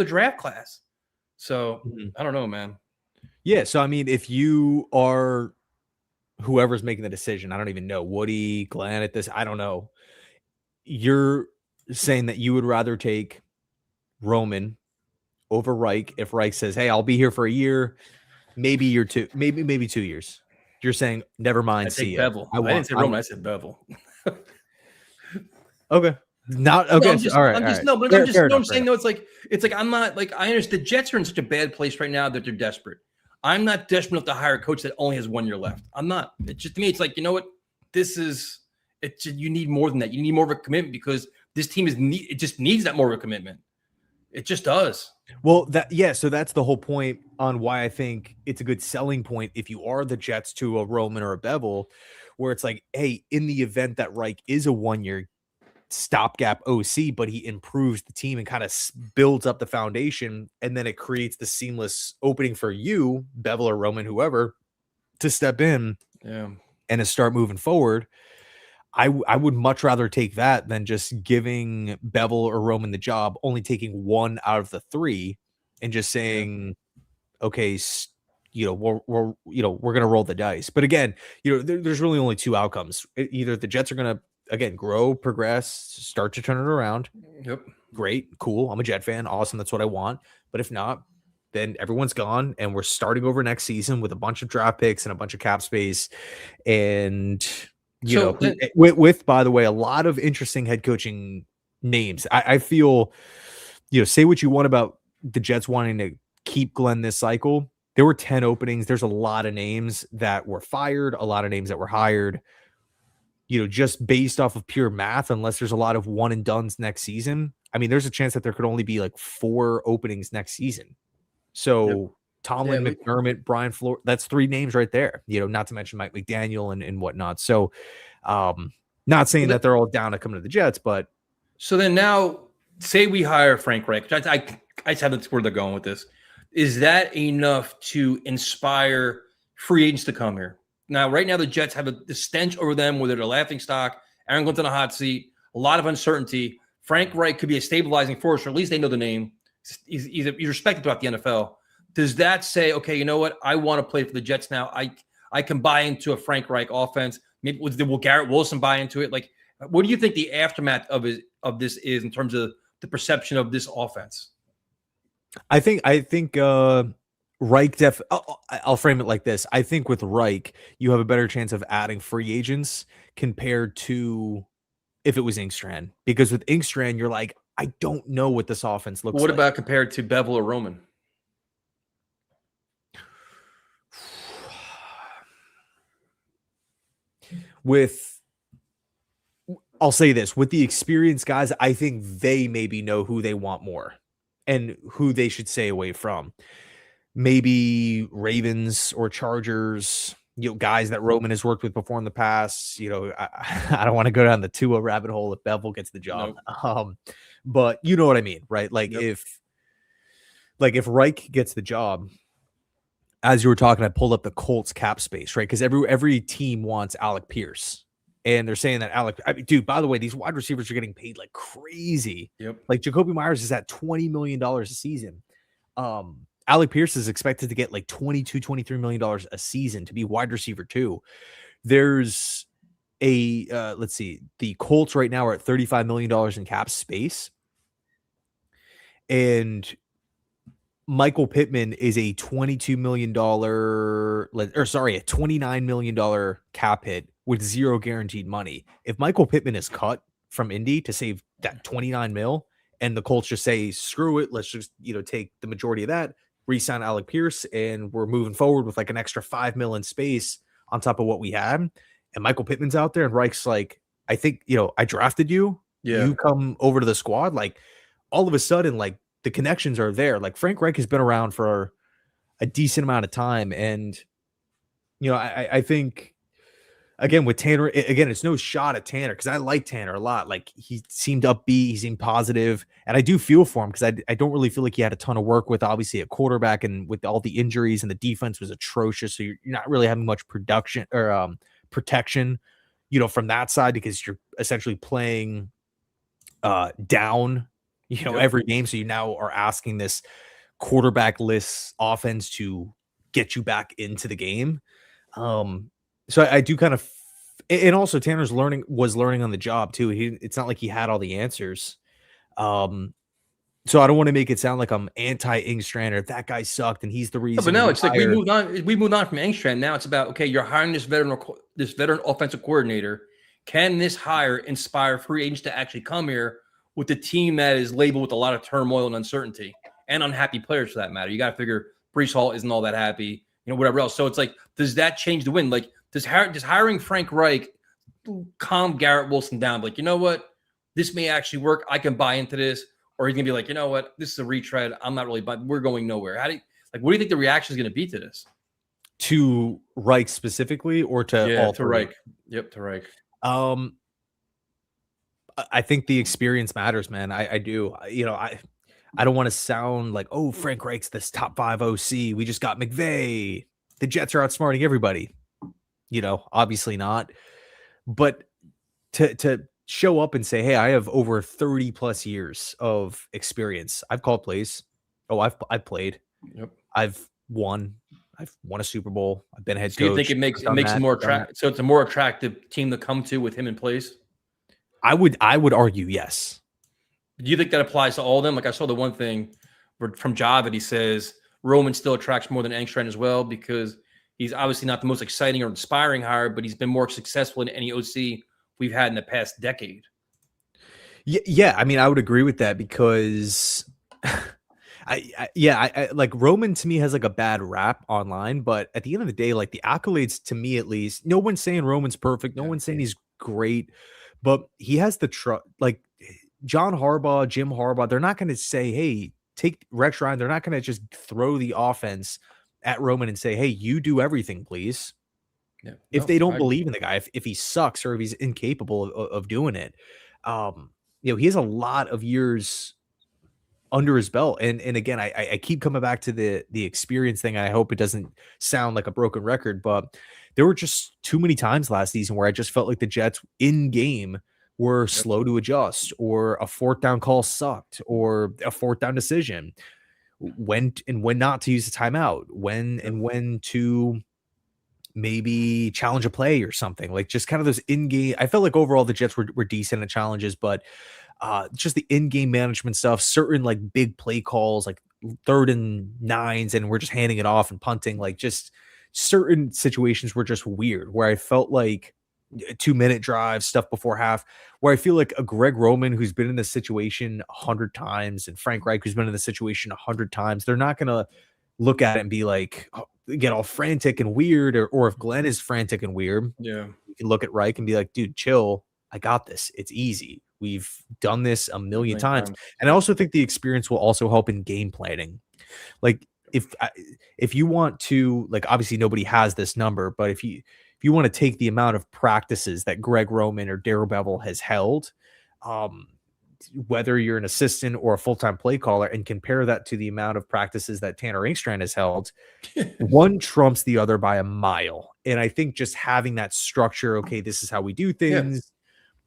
draft class. So I don't know, man. Yeah. So I mean, if you are whoever's making the decision, I don't even know, Woody, Glenn at this, I don't know. You're saying that you would rather take Roman over Reich if Reich says, "Hey, I'll be here for a year, maybe year 2, maybe 2 years." You're saying, never mind. See ya. Bevel. I didn't say Roman. I said Bevel. Okay. Not okay. All right. I'm saying, no, it's like I'm not like, I understand the Jets are in such a bad place right now that they're desperate. I'm not desperate enough to hire a coach that only has 1 year left. I'm not. It's just, to me, it's like, you know what? You need more than that. You need more of a commitment, because this team it just needs that more of a commitment. It just does. Well, so that's the whole point on why I think it's a good selling point if you are the Jets to a Roman or a Bevel, where it's like, hey, in the event that Reich is a 1 year stopgap OC, but he improves the team and kind of builds up the foundation, and then it creates the seamless opening for you, Bevel or Roman, whoever, to step in. Yeah. and to start moving forward, I would much rather take that than just giving Bevel or Roman the job, only taking one out of the three and just saying, okay, we're gonna roll the dice. But again, there's really only two outcomes. Either the Jets are gonna again grow, progress, start to turn it around. Yep. Great, cool. I'm a Jet fan. Awesome. That's what I want. But if not, then everyone's gone and we're starting over next season with a bunch of draft picks and a bunch of cap space. And with by the way, a lot of interesting head coaching names. I feel, say what you want about the Jets wanting to keep Glenn this cycle. There were 10 openings. There's a lot of names that were fired, a lot of names that were hired. Just based off of pure math, unless there's a lot of one and dones next season. I mean, there's a chance that there could only be like 4 openings next season. So Tomlin, McDermott, Brian Flores, that's 3 names right there, not to mention Mike McDaniel and whatnot. So not saying that they're all down to come to the Jets, but. So then now say we hire Frank Reich. I just have where they're going with this. Is that enough to inspire free agents to come here? Now, right now, the Jets have the stench over them where they're the laughing stock. Aaron Glenn on the hot seat, a lot of uncertainty. Frank Reich could be a stabilizing force, or at least they know the name. He's respected throughout the NFL. Does that say, okay, you know what? I want to play for the Jets now. I can buy into a Frank Reich offense. Maybe will Garrett Wilson buy into it? Like, what do you think the aftermath of this is in terms of the perception of this offense? I think Reich I'll frame it like this. I think with Reich, you have a better chance of adding free agents compared to if it was Inkstrand. Because with Inkstrand, you're like, I don't know what this offense looks like. What about compared to Bevel or Roman? I'll say this, with the experienced guys, I think they maybe know who they want more and who they should stay away from. Maybe Ravens or Chargers, guys that Roman has worked with before in the past. I don't want to go down the Tua rabbit hole if Bevel gets the job. Nope. But you know what I mean, right? Like if Reich gets the job, as you were talking, I pulled up the Colts cap space, right? Because every team wants Alec Pierce. And they're saying that dude, by the way, these wide receivers are getting paid like crazy. Yep. Like Jacoby Myers is at $20 million a season. Alec Pierce is expected to get like $22-23 million a season to be wide receiver too. There's let's see, the Colts right now are at $35 million in cap space. And Michael Pittman is a $22 million, a $29 million cap hit with 0 guaranteed money. If Michael Pittman is cut from Indy to save that 29 mil and the Colts just say, screw it, let's just, take the majority of that, re-sign Alec Pierce, and we're moving forward with like an extra 5 mil in space on top of what we had. And Michael Pittman's out there and Reich's like, I think, I drafted you. Yeah. You come over to the squad. Like all of a sudden, like the connections are there. Like Frank Reich has been around for a decent amount of time. And, I think, again, with Tanner, it's no shot at Tanner because I like Tanner a lot. Like he seemed upbeat, he seemed positive, and I do feel for him because I don't really feel like he had a ton of work with obviously a quarterback and with all the injuries, and the defense was atrocious. So you're not really having much production or protection, from that side because you're essentially playing down, every game. So you now are asking this quarterback-less offense to get you back into the game. So I do kind of, and also Tanner's was learning on the job too. It's not like he had all the answers. So I don't want to make it sound like I'm anti-Inkstrand or that guy sucked and he's the reason. But no, it's like we moved on from Inkstrand. Now it's about, okay, you're hiring this veteran offensive coordinator. Can this hire inspire free agents to actually come here with a team that is labeled with a lot of turmoil and uncertainty and unhappy players for that matter? You got to figure Breece Hall isn't all that happy, whatever else. So it's like, does that change the win? Like, does hiring Frank Reich calm Garrett Wilson down? Like, you know what? This may actually work. I can buy into this. Or he's going to be like, you know what? This is a retread. I'm not really buying. We're going nowhere. What do you think the reaction is going to be to this? To Reich specifically or to all three? Reich. Yep, to Reich. I think the experience matters, man. I do. I don't want to sound like, oh, Frank Reich's this top 5 OC. We just got McVay. The Jets are outsmarting everybody. Obviously not. But to show up and say, "Hey, I have over 30 plus years of experience. I've called plays. Oh, I've played. Yep. I've won. I've won a Super Bowl. I've been a head So you think coach. it makes I've it done makes it that. more I've done that." attractive? So it's a more attractive team to come to with him in place. I would argue yes. Do you think that applies to all of them? Like I saw the one thing from Javid, he says Roman still attracts more than Engstrand as well because he's obviously not the most exciting or inspiring hire, but he's been more successful in any OC we've had in the past decade. Yeah, I mean, I would agree with that because I like Roman to me has like a bad rap online, but at the end of the day, like the accolades to me at least, no one's saying Roman's perfect, no Yeah. one's saying he's great, but he has the trust. Like John Harbaugh, Jim Harbaugh, they're not going to say, "Hey, take Rex Ryan." They're not going to just throw the offense at Roman and say, "Hey, you do everything, please." Yeah. If No, they don't I agree. believe in the guy, if he sucks or if he's incapable of doing it, he has a lot of years under his belt. And again, I keep coming back to the experience thing. I hope it doesn't sound like a broken record, but there were just too many times last season where I just felt like the Jets in game were Yep. slow to adjust, or a fourth down call sucked, or a fourth down decision. When not to use the timeout, when Yep. and when to maybe challenge a play or something, like just kind of those in-game. I felt like overall the Jets were decent at challenges, but just the in-game management stuff, certain like big play calls, like 3rd and 9s, and we're just handing it off and punting, like just certain situations were just weird where I felt like 2-minute drive stuff before half, where I feel like a Greg Roman who's been in this situation 100 times and Frank Reich who's been in the situation 100 times, they're not gonna look at it and be like, oh, get all frantic and weird, or if Glenn is frantic and weird, Yeah. you can look at Reich and be like, dude, chill. I got this. It's easy. We've done this a million Many times. times. And I also think the experience will also help in game planning. Like if you want to, like, obviously nobody has this number, but if you want to take the amount of practices that Greg Roman or Darrell Bevel has held, um, whether you're an assistant or a full-time play caller, and compare that to the amount of practices that Tanner Inkstrand has held, one trumps the other by a mile. And I think just having that structure, okay, this is how we do Yeah. things.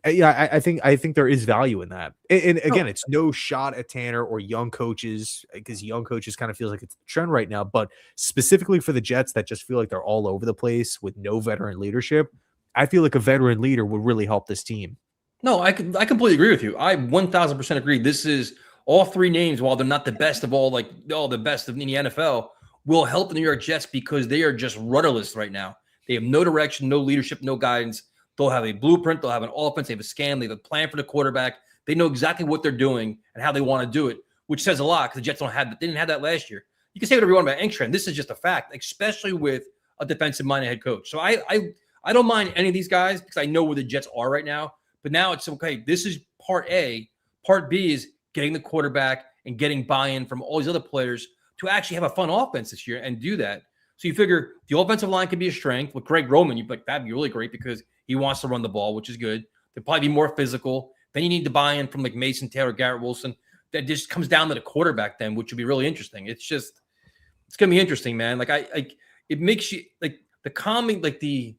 Yeah, I think there is value in that. And again, No, it's no shot at Tanner or young coaches, because young coaches kind of feels like it's the trend right now. But specifically for the Jets that just feel like they're all over the place with no veteran leadership, I feel like a veteran leader would really help this team. no, I completely agree with you. I 1000% agree. This is all three names, while they're not the best of all, like all the best in the NFL, will help the New York Jets because they are just rudderless right now. They have no direction, no leadership, no guidance. They'll have a blueprint, they'll have an offense, they have a scheme, they have a plan for the quarterback. They know exactly what they're doing and how they want to do it, which says a lot because the Jets don't have that. They didn't have that last year. You can say whatever you want about Engstrand. This is just a fact, especially with a defensive-minded head coach. So I don't mind any of these guys because I know where the Jets are right now. But now it's okay. This is part A. Part B is getting the quarterback and getting buy-in from all these other players to actually have a fun offense this year and do that. So you figure the offensive line could be a strength with Greg Roman. You'd be like, that'd be really great because he wants to run the ball, which is good. They'll probably be more physical. Then you need the buy-in from like Mason Taylor, Garrett Wilson. That just comes down to the quarterback then, which would be really interesting. It's gonna be interesting, man. Like it makes you like the calming, like I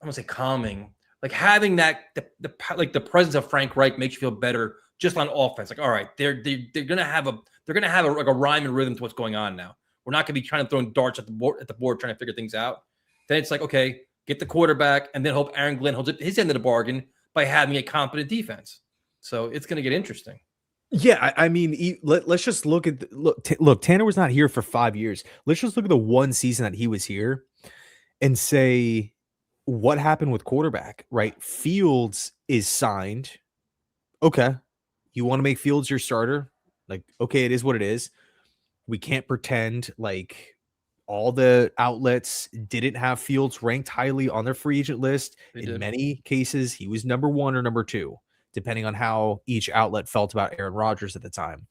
want to say calming, like having that the presence of Frank Reich makes you feel better just on offense. Like, all right, they're gonna have a like a rhyme and rhythm to what's going on now. We're not gonna be trying to throw darts at the board trying to figure things out. Then it's like, okay, get the quarterback and then hope Aaron Glenn holds his end of the bargain by having a competent defense. So it's gonna get interesting. Yeah, I mean, let's just look at look. Tanner was not here for 5 years. Let's just look at the one season that he was here and say what happened with quarterback. Right, Fields is signed. Okay, you want to make Fields your starter? Like, okay, it is what it is. We can't pretend like all the outlets didn't have Fields ranked highly on their free agent list. They In did. many cases, he was number 1 or number 2, depending on how each outlet felt about Aaron Rodgers at the time,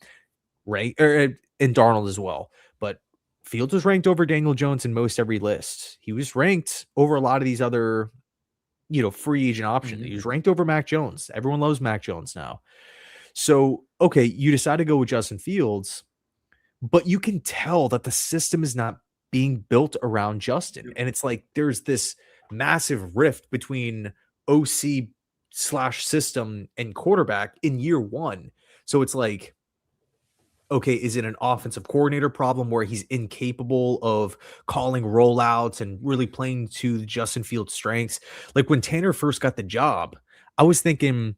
right? And Darnold as well. But Fields was ranked over Daniel Jones in most every list. He was ranked over a lot of these other, free agent options. Mhm. He was ranked over Mac Jones. Everyone loves Mac Jones now. So, okay, you decide to go with Justin Fields, but you can tell that the system is not being built around Justin. Yep. And it's like there's this massive rift between OC slash system and quarterback in year one. So it's like, okay, is it an offensive coordinator problem where he's incapable of calling rollouts and really playing to Justin Fields' strengths? Like when Tanner first got the job, I was thinking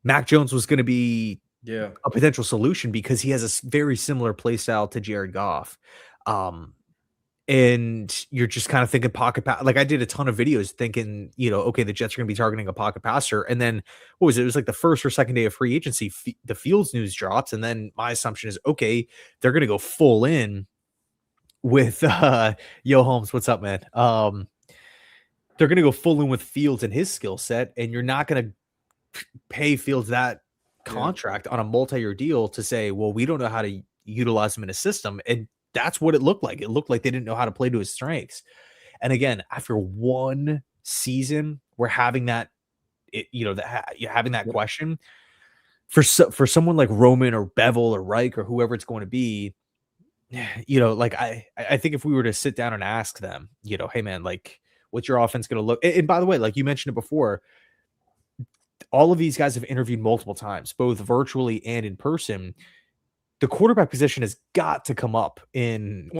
Mac Jones was going to be Yeah. a potential solution because he has a very similar play style to Jared Goff. And you're just kind of thinking pocket pass. Like I did a ton of videos thinking, okay, the Jets are going to be targeting a pocket passer. And then what was it? It was like the first or second day of free agency. The Fields news drops. And then my assumption is, okay, they're going to go full in with Yo Holmes. What's up, man? They're going to go full in with Fields and his skill set. And you're not going to pay Fields that contract on a multi-year deal to say, well, we don't know how to utilize him in a system. And that's what it looked like. It looked like they didn't know how to play to his strengths. And again, after one season, we're having that, having that question for someone like Roman or Bevel or Reich or whoever it's going to be. Like I think if we were to sit down and ask them, hey man, like what's your offense going to look? And by the way, like you mentioned it before, all of these guys have interviewed multiple times, both virtually and in person. The quarterback position has got to come up in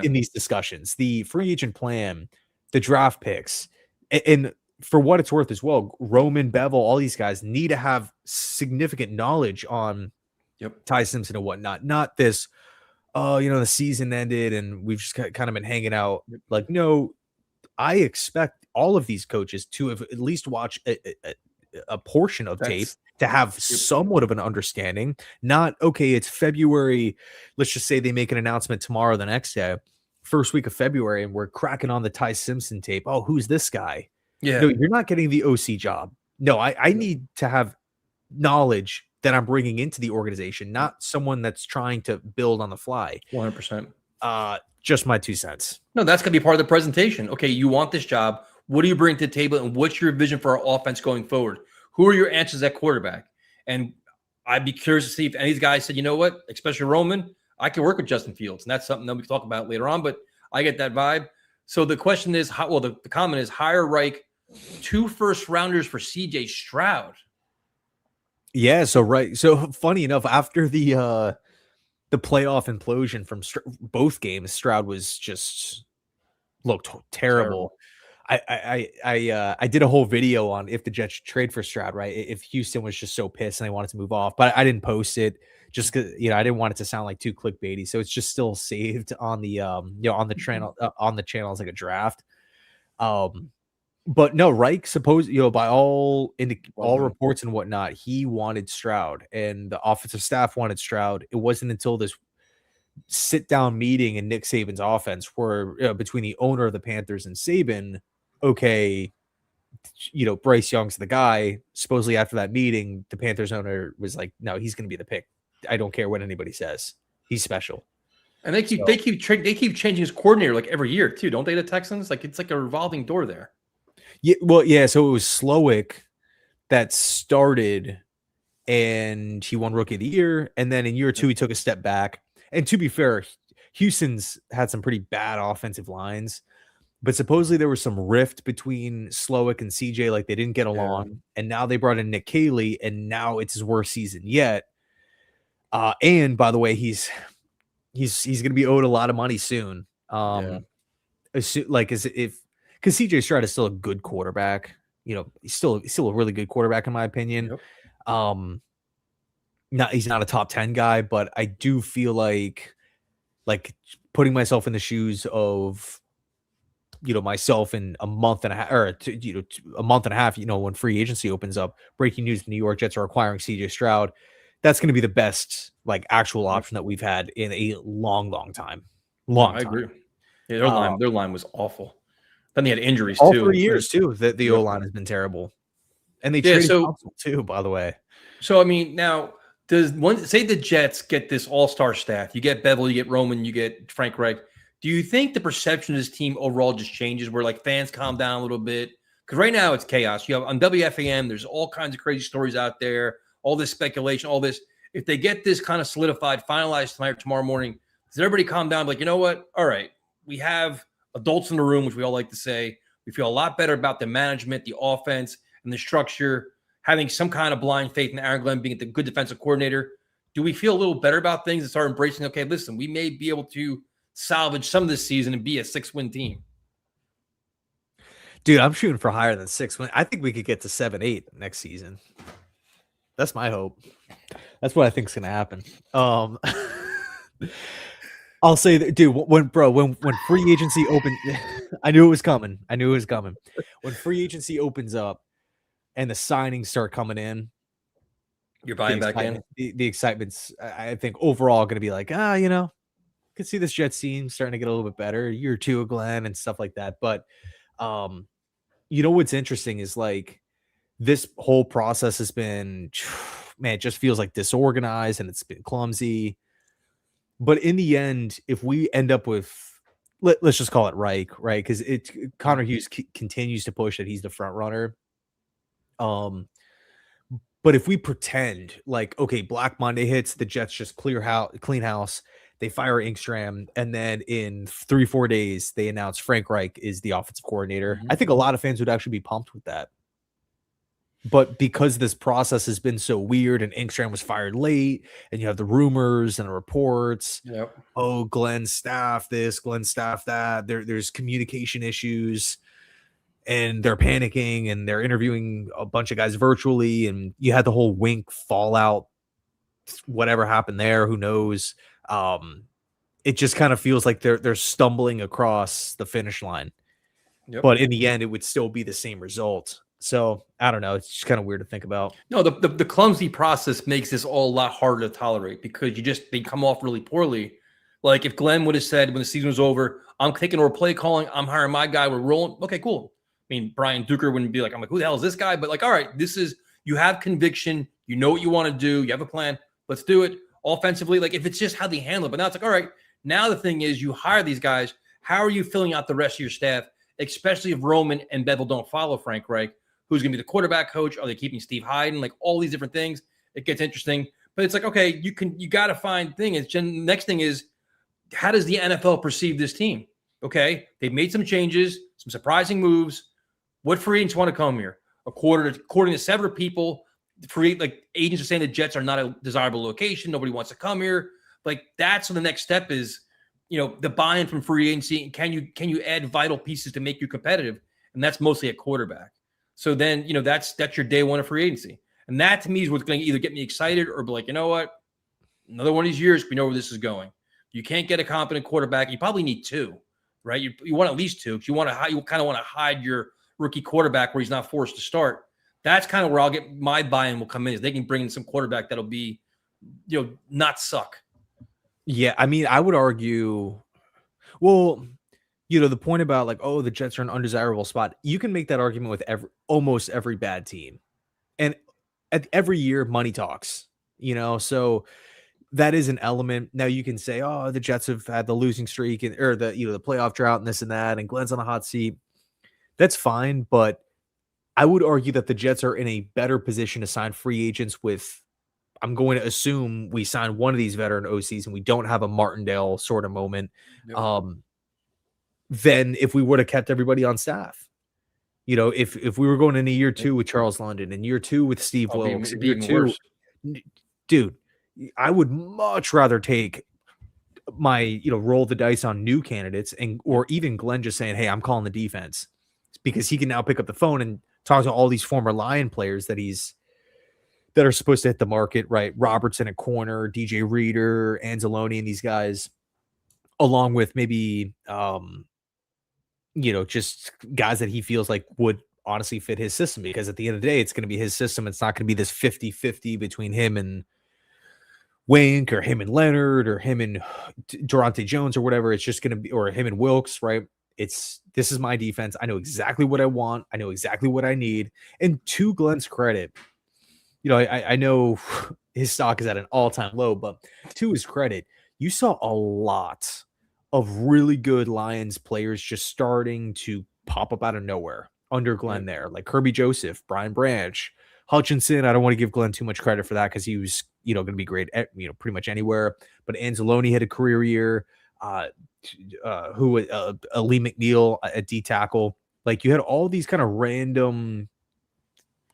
these discussions. The free agent plan, the draft picks, and for what it's worth as well, Roman, Bevel, all these guys need to have significant knowledge on Ty Simpson and whatnot. Not this, the season ended and we've just kind of been hanging out. Like, no, I expect all of these coaches to have at least watched a portion of tape to have somewhat of an understanding. Not, okay, it's February. Let's just say they make an announcement tomorrow, the next day, first week of February, and we're cracking on the Ty Simpson tape. Oh, who's this guy? Yeah. No, you're not getting the OC job. No, I need to have knowledge that I'm bringing into the organization, not someone that's trying to build on the fly. 100%. Just my 2 cents. No, that's going to be part of the presentation. Okay, you want this job. What do you bring to the table, and what's your vision for our offense going forward? Who are your answers at quarterback? And I'd be curious to see if any of these guys said, you know what, especially Roman, I can work with Justin Fields. And that's something that we can talk about later on, but I get that vibe. So the question is, the comment is hire Reich 2 first-rounders for CJ Stroud. Yeah, so funny enough, after the playoff implosion from both games, Stroud was just looked terrible. I did a whole video on if the Jets should trade for Stroud, right? If Houston was just so pissed and they wanted to move off, but I didn't post it just because I didn't want it to sound like too clickbaity. So it's just still saved on the on the channel as like a draft. But no, Reich by all reports and whatnot, he wanted Stroud and the offensive staff wanted Stroud. It wasn't until this sit down meeting in Nick Saban's offense where between the owner of the Panthers and Saban, okay, Bryce Young's the guy. Supposedly after that meeting, the Panthers owner was like, no, he's going to be the pick. I don't care what anybody says. He's special. And they keep changing his coordinator like every year too, don't they? The Texans, like it's like a revolving door there. Yeah, well, yeah. So it was Slowick that started, and he won Rookie of the Year, and then in year 2 he took a step back. And to be fair, Houston's had some pretty bad offensive lines, but supposedly there was some rift between Slowick and CJ, like they didn't get along. And now they brought in Nick Caley, and now it's his worst season yet. And by the way, he's going to be owed a lot of money soon. Because CJ Stroud is still a good quarterback. He's still a really good quarterback in my opinion. He's not a top 10 guy, but I do feel like putting myself in the shoes of myself in a month and a half, or a month and a half, when free agency opens up. Breaking news: the New York Jets are acquiring CJ Stroud. That's going to be the best actual option that we've had in a long time. I agree. Yeah, their line was awful. Then they had injuries all too. 3 years too. The O line has been terrible, and they traded Council too. By the way, so I mean, now say the Jets get this all-star staff? You get Bevel, you get Roman, you get Frank Reich. Do you think the perception of this team overall just changes, where fans calm down a little bit? Because right now it's chaos. You have on WFAN, there's all kinds of crazy stories out there, all this speculation, all this. If they get this kind of solidified, finalized tonight or tomorrow morning, does everybody calm down? Like, you know what? All right, we have adults in the room, which we all like to say. We feel a lot better about the management, the offense, and the structure, having some kind of blind faith in Aaron Glenn being the good defensive coordinator. Do we feel a little better about things and start embracing, okay, listen, we may be able to salvage some of this season and be a 6-win team? Dude, I'm shooting for higher than 6 wins. I think we could get to 7-8 next season. That's my hope. That's what I think is going to happen. I'll say that, dude, when free agency opened, I knew it was coming. When free agency opens up and the signings start coming in, you're buying back in. The excitement's, I think, overall going to be like, could see this Jets team starting to get a little bit better. Year two of Glenn and stuff like that. But, what's interesting is like this whole process has been, man, it just feels like disorganized and it's been clumsy. But in the end, if we end up with, let's just call it Reich, right? Because Connor Hughes continues to push that he's the front runner. But if we pretend like, okay, Black Monday hits, the Jets just clean house, they fire Inkstram, and then in 3-4 days, they announce Frank Reich is the offensive coordinator. I think a lot of fans would actually be pumped with that. But because this process has been so weird and Inkstram was fired late and you have the rumors and the reports, oh, Glenn's staff this, Glenn's staff that, there's communication issues and they're panicking and they're interviewing a bunch of guys virtually, and you had the whole Wink fallout, whatever happened there, who knows. It just kind of feels like they're stumbling across the finish line. But in the end, it would still be the same result. So I don't know. It's just kind of weird to think about. No, the clumsy process makes this all a lot harder to tolerate because they come off really poorly. Like if Glenn would have said when the season was over, I'm taking over play calling, I'm hiring my guy, we're rolling. Okay, cool. I mean, Brian Duker wouldn't be like, I'm like, who the hell is this guy? But like, all right, you have conviction, you know what you want to do, you have a plan, let's do it. Offensively, like if it's just how they handle it. But now it's like, all right, now the thing is you hire these guys. How are you filling out the rest of your staff, especially if Roman and Bevel don't follow Frank Reich? Who's going to be the quarterback coach? Are they keeping Steve Hyden? Like all these different things. It gets interesting. But it's like, okay, you got to find things. Next thing is, how does the NFL perceive this team? Okay, they've made some changes, some surprising moves. What free agents want to come here? According to several people, agents are saying the Jets are not a desirable location. Nobody wants to come here. Like that's what the next step is. The buy-in from free agency. Can you add vital pieces to make you competitive? And that's mostly a quarterback. So then, that's your day one of free agency. And that to me is what's going to either get me excited or be like, you know what? Another one of these years, we know where this is going. You can't get a competent quarterback. You probably need two, right? You want at least two because you kind of want to hide your rookie quarterback where he's not forced to start. That's kind of where I'll get my buy-in will come in is they can bring in some quarterback that'll be, not suck. Yeah. I mean, I would argue, well, the point about like, oh, the Jets are an undesirable spot. You can make that argument with almost every bad team. And every year money talks, so that is an element. Now you can say, oh, the Jets have had the losing streak or the playoff drought and this and that, and Glenn's on a hot seat. That's fine. But I would argue that the Jets are in a better position to sign free agents with, I'm going to assume we sign one of these veteran OCs and we don't have a Martindale sort of moment. Than if we would have kept everybody on staff. If we were going into year two with Charles London and year two with Steve Wilkes, year two, dude, I would much rather take my, roll the dice on new candidates or even Glenn just saying, hey, I'm calling the defense because he can now pick up the phone and talk to all these former Lion players that are supposed to hit the market, right? Robertson at corner, DJ Reader, Anzalone, and these guys, along with maybe, just guys that he feels like would honestly fit his system, because at the end of the day, it's going to be his system. It's not going to be this 50-50 between him and Wink or him and Leonard or him and Durante Jones or whatever. It's just going to be, or him and Wilkes, right? This is my defense. I know exactly what I want. I know exactly what I need. And to Glenn's credit, I know his stock is at an all-time low, but to his credit, you saw a lot of really good Lions players just starting to pop up out of nowhere under Glenn there, like Kirby Joseph, Brian Branch, Hutchinson. I don't want to give Glenn too much credit for that because he was, going to be great at, pretty much anywhere. But Anzalone had a career year. Lee McNeil at D tackle. Like you had all these kind of random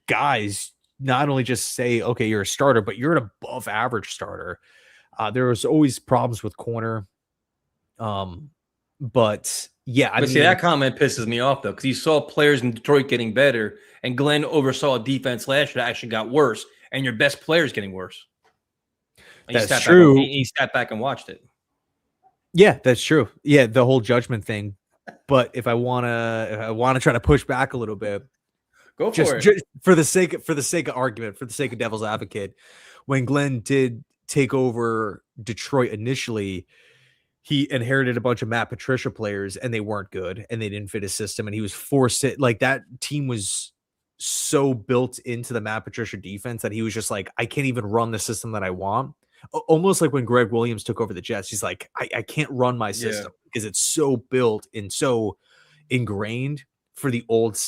guys not only just say, okay, you're a starter, but you're an above average starter. There was always problems with corner. But yeah, I But see, mean, that comment pisses me off though, because you saw players in Detroit getting better, and Glenn oversaw a defense last year that actually got worse, and your best players getting worse. And that's true. He sat back and watched it. Yeah, that's true. Yeah, the whole judgment thing. But if I wanna try to push back a little bit, Go for just, it. just for the sake of argument, for the sake of devil's advocate, when Glenn did take over Detroit initially, he inherited a bunch of Matt Patricia players and they weren't good and they didn't fit his system. And he was forced to, like, that team was so built into the Matt Patricia defense that he was just like, I can't even run the system that I want. Almost like when Greg Williams took over the Jets, he's like, I can't run my system because it's so built and so ingrained for the old,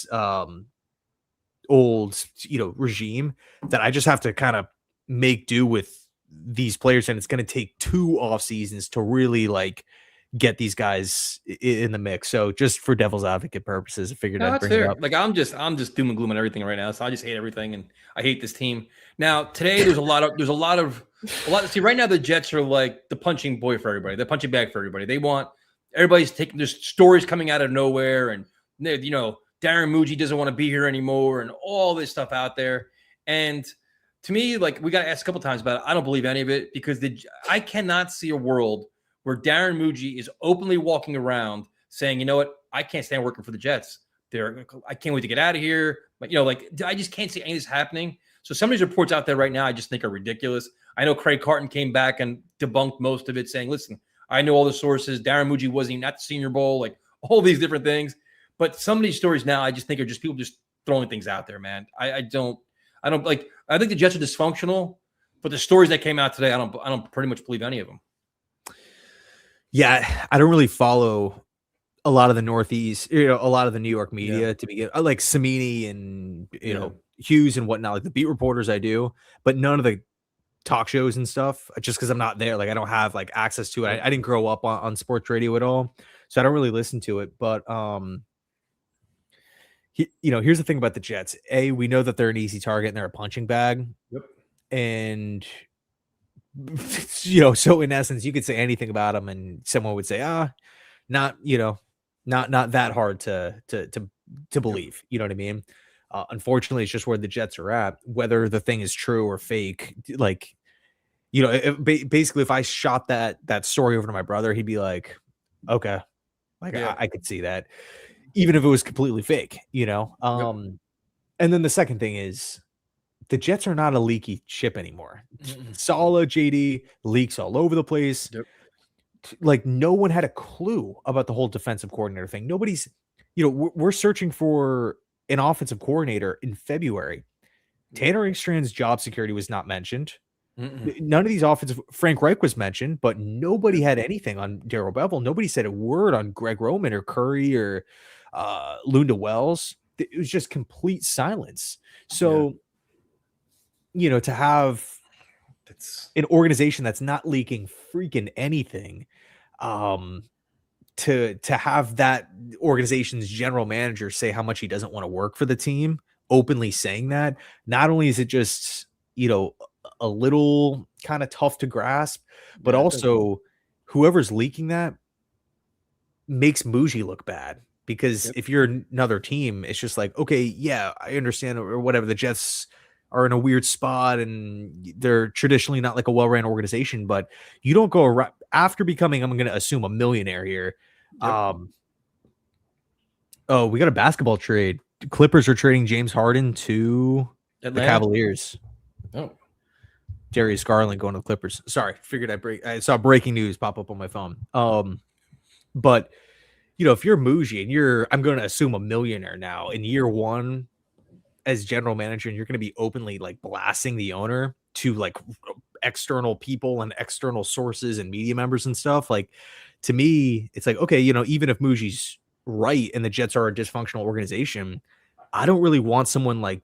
regime that I just have to kind of make do with these players, and it's going to take 2 off seasons to really like get these guys in the mix. So just for devil's advocate purposes, I figured I'd bring it up. Like I'm just doom and gloom on everything right now. So I just hate everything, and I hate this team. Now today, there's a lot. See, right now the Jets are like the punching boy for everybody. The punching bag for everybody. Everybody's taking. There's stories coming out of nowhere, and Darren Muji doesn't want to be here anymore, and all this stuff out there. And to me, like, we got to ask a couple times about it. I don't believe any of it because I cannot see a world where Darren Muji is openly walking around saying, you know what, I can't stand working for the Jets. I can't wait to get out of here. But, I just can't see any of this happening. So some of these reports out there right now, I just think are ridiculous. I know Craig Carton came back and debunked most of it, saying, listen, I know all the sources. Darren Muji wasn't even at the Senior Bowl, like all these different things. But some of these stories now, I just think are just people just throwing things out there, man. I think the Jets are dysfunctional, but the stories that came out today, I don't pretty much believe any of them. Yeah, I don't really follow a lot of the Northeast, a lot of the New York media to begin. I like Samini and Hughes and whatnot, like the beat reporters I do, but none of the talk shows and stuff, just because I'm not there. Like I don't have like access to it. I didn't grow up on sports radio at all, so I don't really listen to it. But here's the thing about the Jets. We know that they're an easy target and they're a punching bag. Yep. And so in essence, you could say anything about them, and someone would say, not that hard to believe. You know what I mean? Unfortunately, it's just where the Jets are at. Whether the thing is true or fake, like, basically, if I shot that story over to my brother, he'd be like, okay, like I could see that, even if it was completely fake, And then the second thing is, the Jets are not a leaky ship anymore. Saleh, JD, leaks all over the place. Yep. Like no one had a clue about the whole defensive coordinator thing. Nobody's, we're searching for an offensive coordinator in February. Tanner Engstrand's job security was not mentioned. None of these Frank Reich was mentioned, but nobody had anything on Darrell Bevel. Nobody said a word on Greg Roman or Curry or Lunda Wells. It was just complete silence. So, to have an organization that's not leaking freaking anything, to have that organization's general manager say how much he doesn't want to work for the team, openly saying that, not only is it just, a little kind of tough to grasp, but also whoever's leaking that makes Muji look bad. Because if you're another team, it's just like, okay, yeah, I understand, or whatever. The Jets are in a weird spot and they're traditionally not like a well-ran organization, but you don't go around after becoming, I'm going to assume, a millionaire here. Yep. We got a basketball trade. Clippers are trading James Harden to Atlanta. The Cavaliers. Oh, Darius Garland going to the Clippers. Sorry, I saw breaking news pop up on my phone. But if you're Muji and I'm going to assume a millionaire now in year one as general manager, and you're going to be openly like blasting the owner to like external people and external sources and media members and stuff, like, to me, it's like, okay, even if Muji's right and the Jets are a dysfunctional organization, I don't really want someone like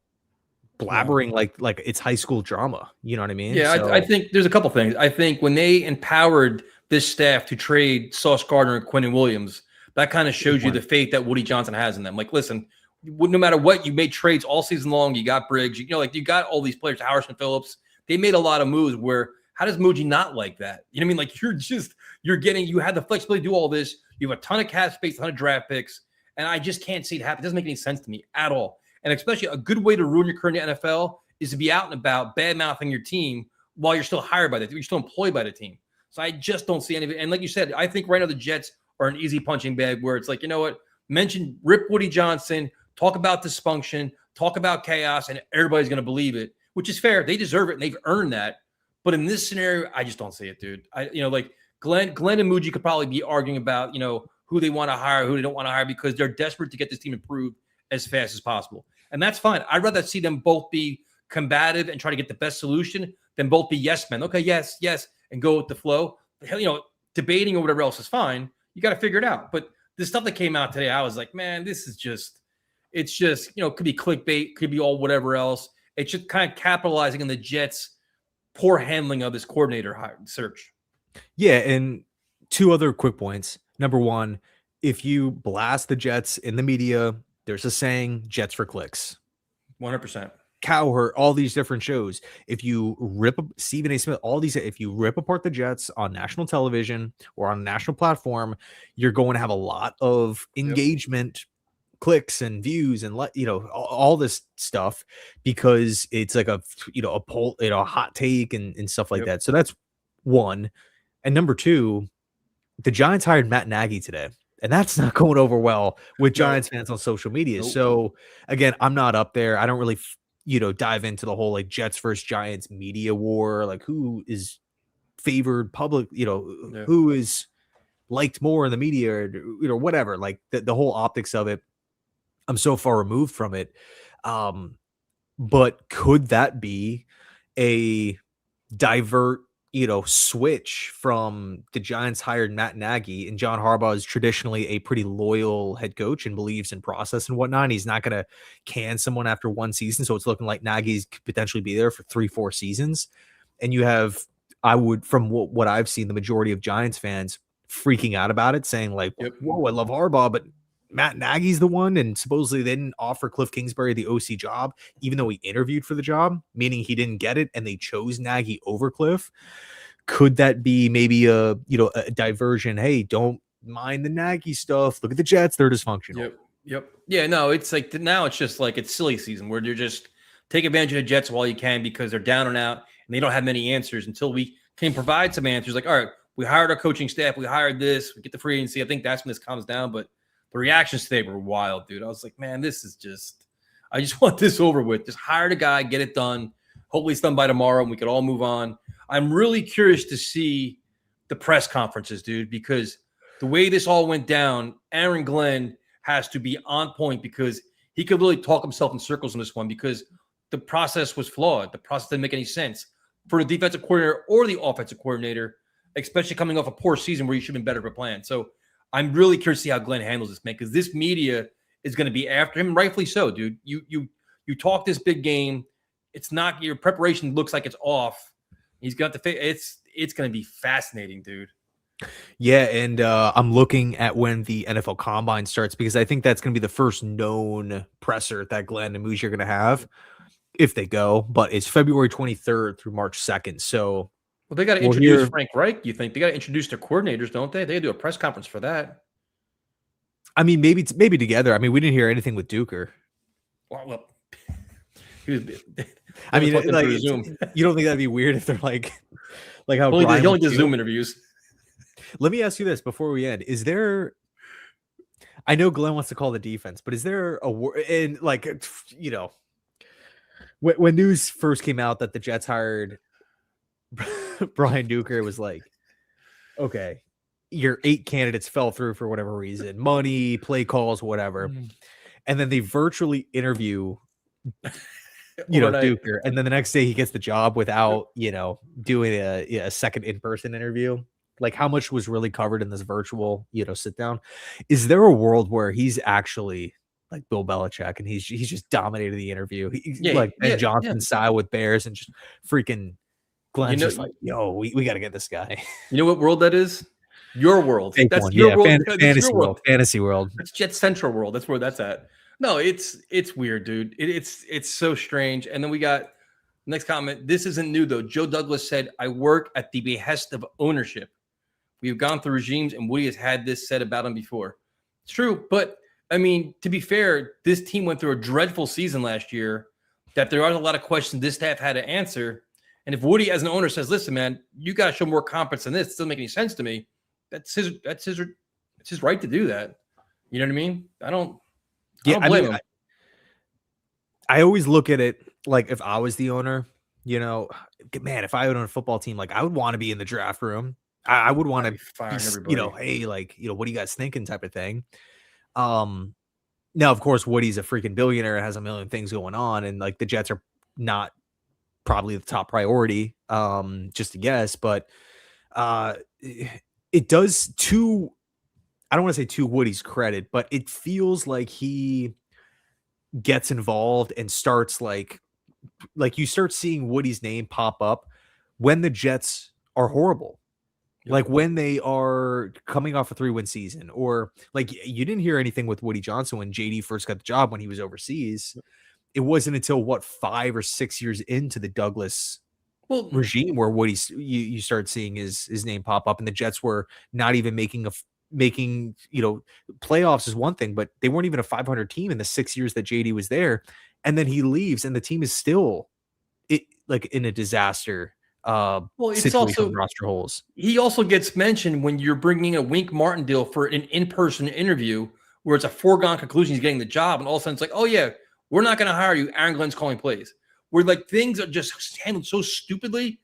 blabbering like it's high school drama. You know what I mean? Yeah, so, I think there's a couple things. I think when they empowered this staff to trade Sauce Gardner and Quentin Williams, that kind of shows you the faith that Woody Johnson has in them. Like, listen, no matter what, you made trades all season long. You got Briggs, like you got all these players, Harrison Phillips. They made a lot of moves where how does Moji not like that? You know what I mean? Like you had the flexibility to do all this. You have a ton of cap space, a ton of draft picks, and I just can't see it happen. It doesn't make any sense to me at all. And especially a good way to ruin your career in the NFL is to be out and about bad-mouthing your team while you're still hired by the team. You're still employed by the team. So I just don't see any of it. And like you said, I think right now the Jets are an easy punching bag where it's like, you know what? Rip Woody Johnson, talk about dysfunction, talk about chaos, and everybody's going to believe it, which is fair. They deserve it, and they've earned that. But in this scenario, I just don't see it, dude. Like Glenn and Muji could probably be arguing about, who they want to hire, who they don't want to hire, because they're desperate to get this team improved as fast as possible. And that's fine. I'd rather see them both be combative and try to get the best solution than both be yes men. Okay, yes, and go with the flow. Debating or whatever else is fine. You got to figure it out. But the stuff that came out today, I was like, man, this is it's just, could be clickbait, could be all whatever else. It's just kind of capitalizing on the Jets' poor handling of this coordinator search. Yeah, and two other quick points. Number one, if you blast the Jets in the media, there's a saying, Jets for clicks. 100%. Cowherd, all these different shows. If you rip Stephen A. Smith, all these, if you rip apart the Jets on national television or on a national platform, you're going to have a lot of engagement, clicks and views, and all this stuff, because it's like a poll, a hot take and stuff like that. So that's one. And number two, the Giants hired Matt Nagy today, and that's not going over well with Giants fans on social media. Nope. So again, I'm not up there. I don't really dive into the whole like Jets versus Giants media war, like who is favored public, who is liked more in the media, or whatever, like the whole optics of it. I'm so far removed from it. But could that be a divert, switch from the Giants hired Matt Nagy, and John Harbaugh is traditionally a pretty loyal head coach and believes in process and whatnot. He's not going to can someone after one season. So it's looking like Nagy's could potentially be there for 3-4 seasons. And you have, from what I've seen, the majority of Giants fans freaking out about it, saying like, whoa, I love Harbaugh, but Matt Nagy's the one. And supposedly they didn't offer Cliff Kingsbury the OC job, even though he interviewed for the job, meaning he didn't get it, and they chose Nagy over Cliff. Could that be maybe a diversion? Hey, don't mind the Nagy stuff. Look at the Jets; they're dysfunctional. Yep. Yeah, no, it's like now it's just like it's silly season where you're just take advantage of the Jets while you can, because they're down and out and they don't have many answers until we can provide some answers. Like, all right, we hired our coaching staff, we hired this, we get the free agency. I think that's when this calms down. But the reactions today were wild, dude. I was like, man, this is I just want this over with. Just hire the guy, get it done. Hopefully it's done by tomorrow and we could all move on. I'm really curious to see the press conferences, dude, because the way this all went down, Aaron Glenn has to be on point, because he could really talk himself in circles in this one, because the process was flawed. The process didn't make any sense for the defensive coordinator or the offensive coordinator, especially coming off a poor season where you should have been better prepared. So I'm really curious to see how Glenn handles this, man, because this media is going to be after him, rightfully so, dude. You talk this big game. It's not, your preparation looks like it's off. He's got the it's going to be fascinating, dude. Yeah, and I'm looking at when the NFL Combine starts, because I think that's going to be the first known presser that Glenn and Muji are going to have if they go. But it's February 23rd through March 2nd. So, well, they got to introduce Frank Reich. You think they got to introduce their coordinators, don't they? They do a press conference for that. I mean, maybe together. I mean, we didn't hear anything with Duker. Well, he was. I mean, like, you don't think that'd be weird if they're like how he only does Zoom interviews. Let me ask you this before we end: is there? I know Glenn wants to call the defense, but is there and like when news first came out that the Jets hired Brian Duker, it was like, okay, your 8 candidates fell through for whatever reason, money, play calls, whatever, and then they virtually interview. Duker, and then the next day he gets the job without doing a second in-person interview. Like, how much was really covered in this virtual sit down? Is there a world where he's actually like Bill Belichick and he's just dominated the interview, Ben Johnson style with Bears, and just freaking Glenn's just like, yo, we got to get this guy. You know what world that is? Your world. Fake That's one. your Yeah, world. That's fantasy your world. world. Fantasy world. That's JetsCentral world. That's where that's at. No, it's weird, dude. It's so strange. And then we got next comment. This isn't new though. Joe Douglas said, "I work at the behest of ownership. We've gone through regimes, and Woody has had this said about him before." It's true, but I mean, to be fair, this team went through a dreadful season last year. That there are a lot of questions this staff had to answer. And if Woody, as an owner, says, "Listen, man, you got to show more competence than this. It doesn't make any sense to me." It's his right to do that. You know what I mean? I don't blame him. I always look at it like if I was the owner, man, if I owned a football team, like I would want to be in the draft room. I would want to be firing everybody. hey, like, what are you guys thinking type of thing. Now, of course, Woody's a freaking billionaire, has a million things going on, and like the Jets are not probably the top priority, just a guess, but it does I don't want to say to Woody's credit, but it feels like he gets involved and starts like you start seeing Woody's name pop up when the Jets are horrible. Yep. Like when they are coming off a 3-win season, or like you didn't hear anything with Woody Johnson when JD first got the job when he was overseas. It wasn't until 5 or 6 years into the Douglas regime where Woody's you start seeing his name pop up, and the Jets were not even making playoffs is one thing, but they weren't even a 500 team in the 6 years that JD was there. And then he leaves and the team is still in a disaster. It's also roster holes. He also gets mentioned when you're bringing a Wink Martindale for an in-person interview where it's a foregone conclusion he's getting the job. And all of a sudden it's like, oh yeah, we're not going to hire you. Aaron Glenn's calling plays. Where like things are just handled so stupidly.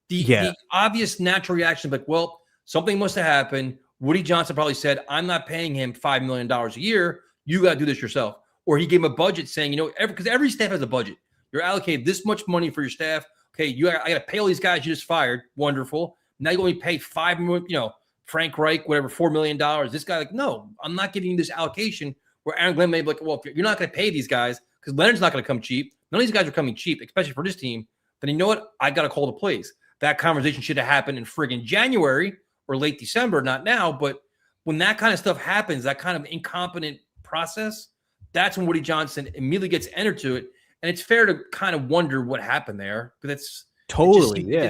The obvious natural reaction, like, well, something must have happened. Woody Johnson probably said, I'm not paying him $5 million a year. You got to do this yourself. Or he gave him a budget saying, because every staff has a budget. You're allocated this much money for your staff. Okay, I got to pay all these guys you just fired. Wonderful. Now you only pay $5 million, Frank Reich, whatever, $4 million. This guy, like, no, I'm not giving you this allocation where Aaron Glenn may be like, well, if you're not going to pay these guys because Leonard's not going to come cheap. None of these guys are coming cheap, especially for this team. Then you know what? I got to call the plays. That conversation should have happened in friggin' January or late December, not now. But when that kind of stuff happens, that kind of incompetent process, that's when Woody Johnson immediately gets entered to it. And it's fair to kind of wonder what happened there. But it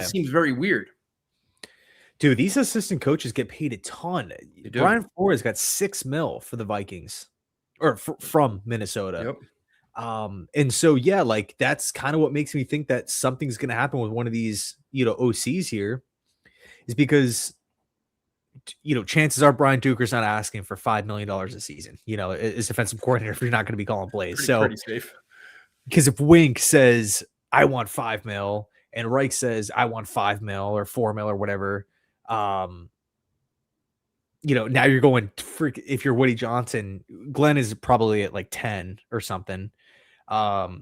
seems very weird. Dude, these assistant coaches get paid a ton. Brian Flores got $6 million for the Vikings, or from Minnesota. Yep. And so, yeah, like that's kind of what makes me think that something's going to happen with one of these, OCs here, is because, chances are Brian Duker's not asking for $5 million a season, as defensive coordinator if you're not going to be calling plays. Pretty safe. Because if Wink says, I want $5 million, and Reich says, I want $5 million or $4 million or whatever, now you're going if you're Woody Johnson, Glenn is probably at like 10 or something. That's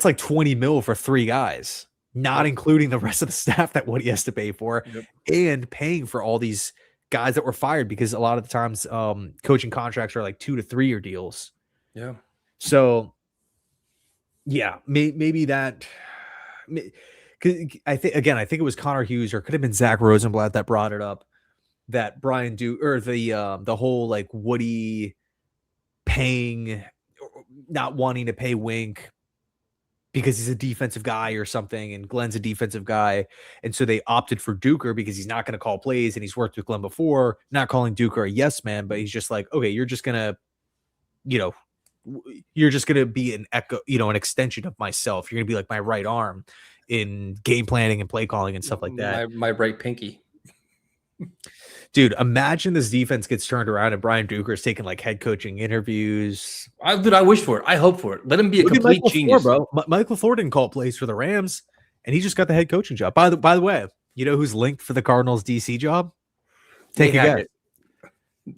like 20 mil for 3 guys, not including the rest of the staff that Woody has to pay for, and paying for all these guys that were fired, because a lot of the times coaching contracts are like 2 to 3 year deals. Yeah. So yeah, maybe that, because I think it was Connor Hughes, or could have been Zach Rosenblatt that brought it up, that Brian or the whole like Woody not wanting to pay Wink because he's a defensive guy or something, and Glenn's a defensive guy, and so they opted for Duker because he's not going to call plays, and he's worked with Glenn before, not calling Duker a yes man, but he's just like, okay, you're just gonna be an an extension of myself. You're gonna be like my right arm in game planning and play calling and stuff like that. My right pinky. Dude, imagine this defense gets turned around and Brian Duker's taking like head coaching interviews. I wish for it. I hope for it. Let him be a complete genius, bro. Michael LaFleur didn't call plays for the Rams, and he just got the head coaching job. By the way, you know who's linked for the Cardinals DC job? Take a guess.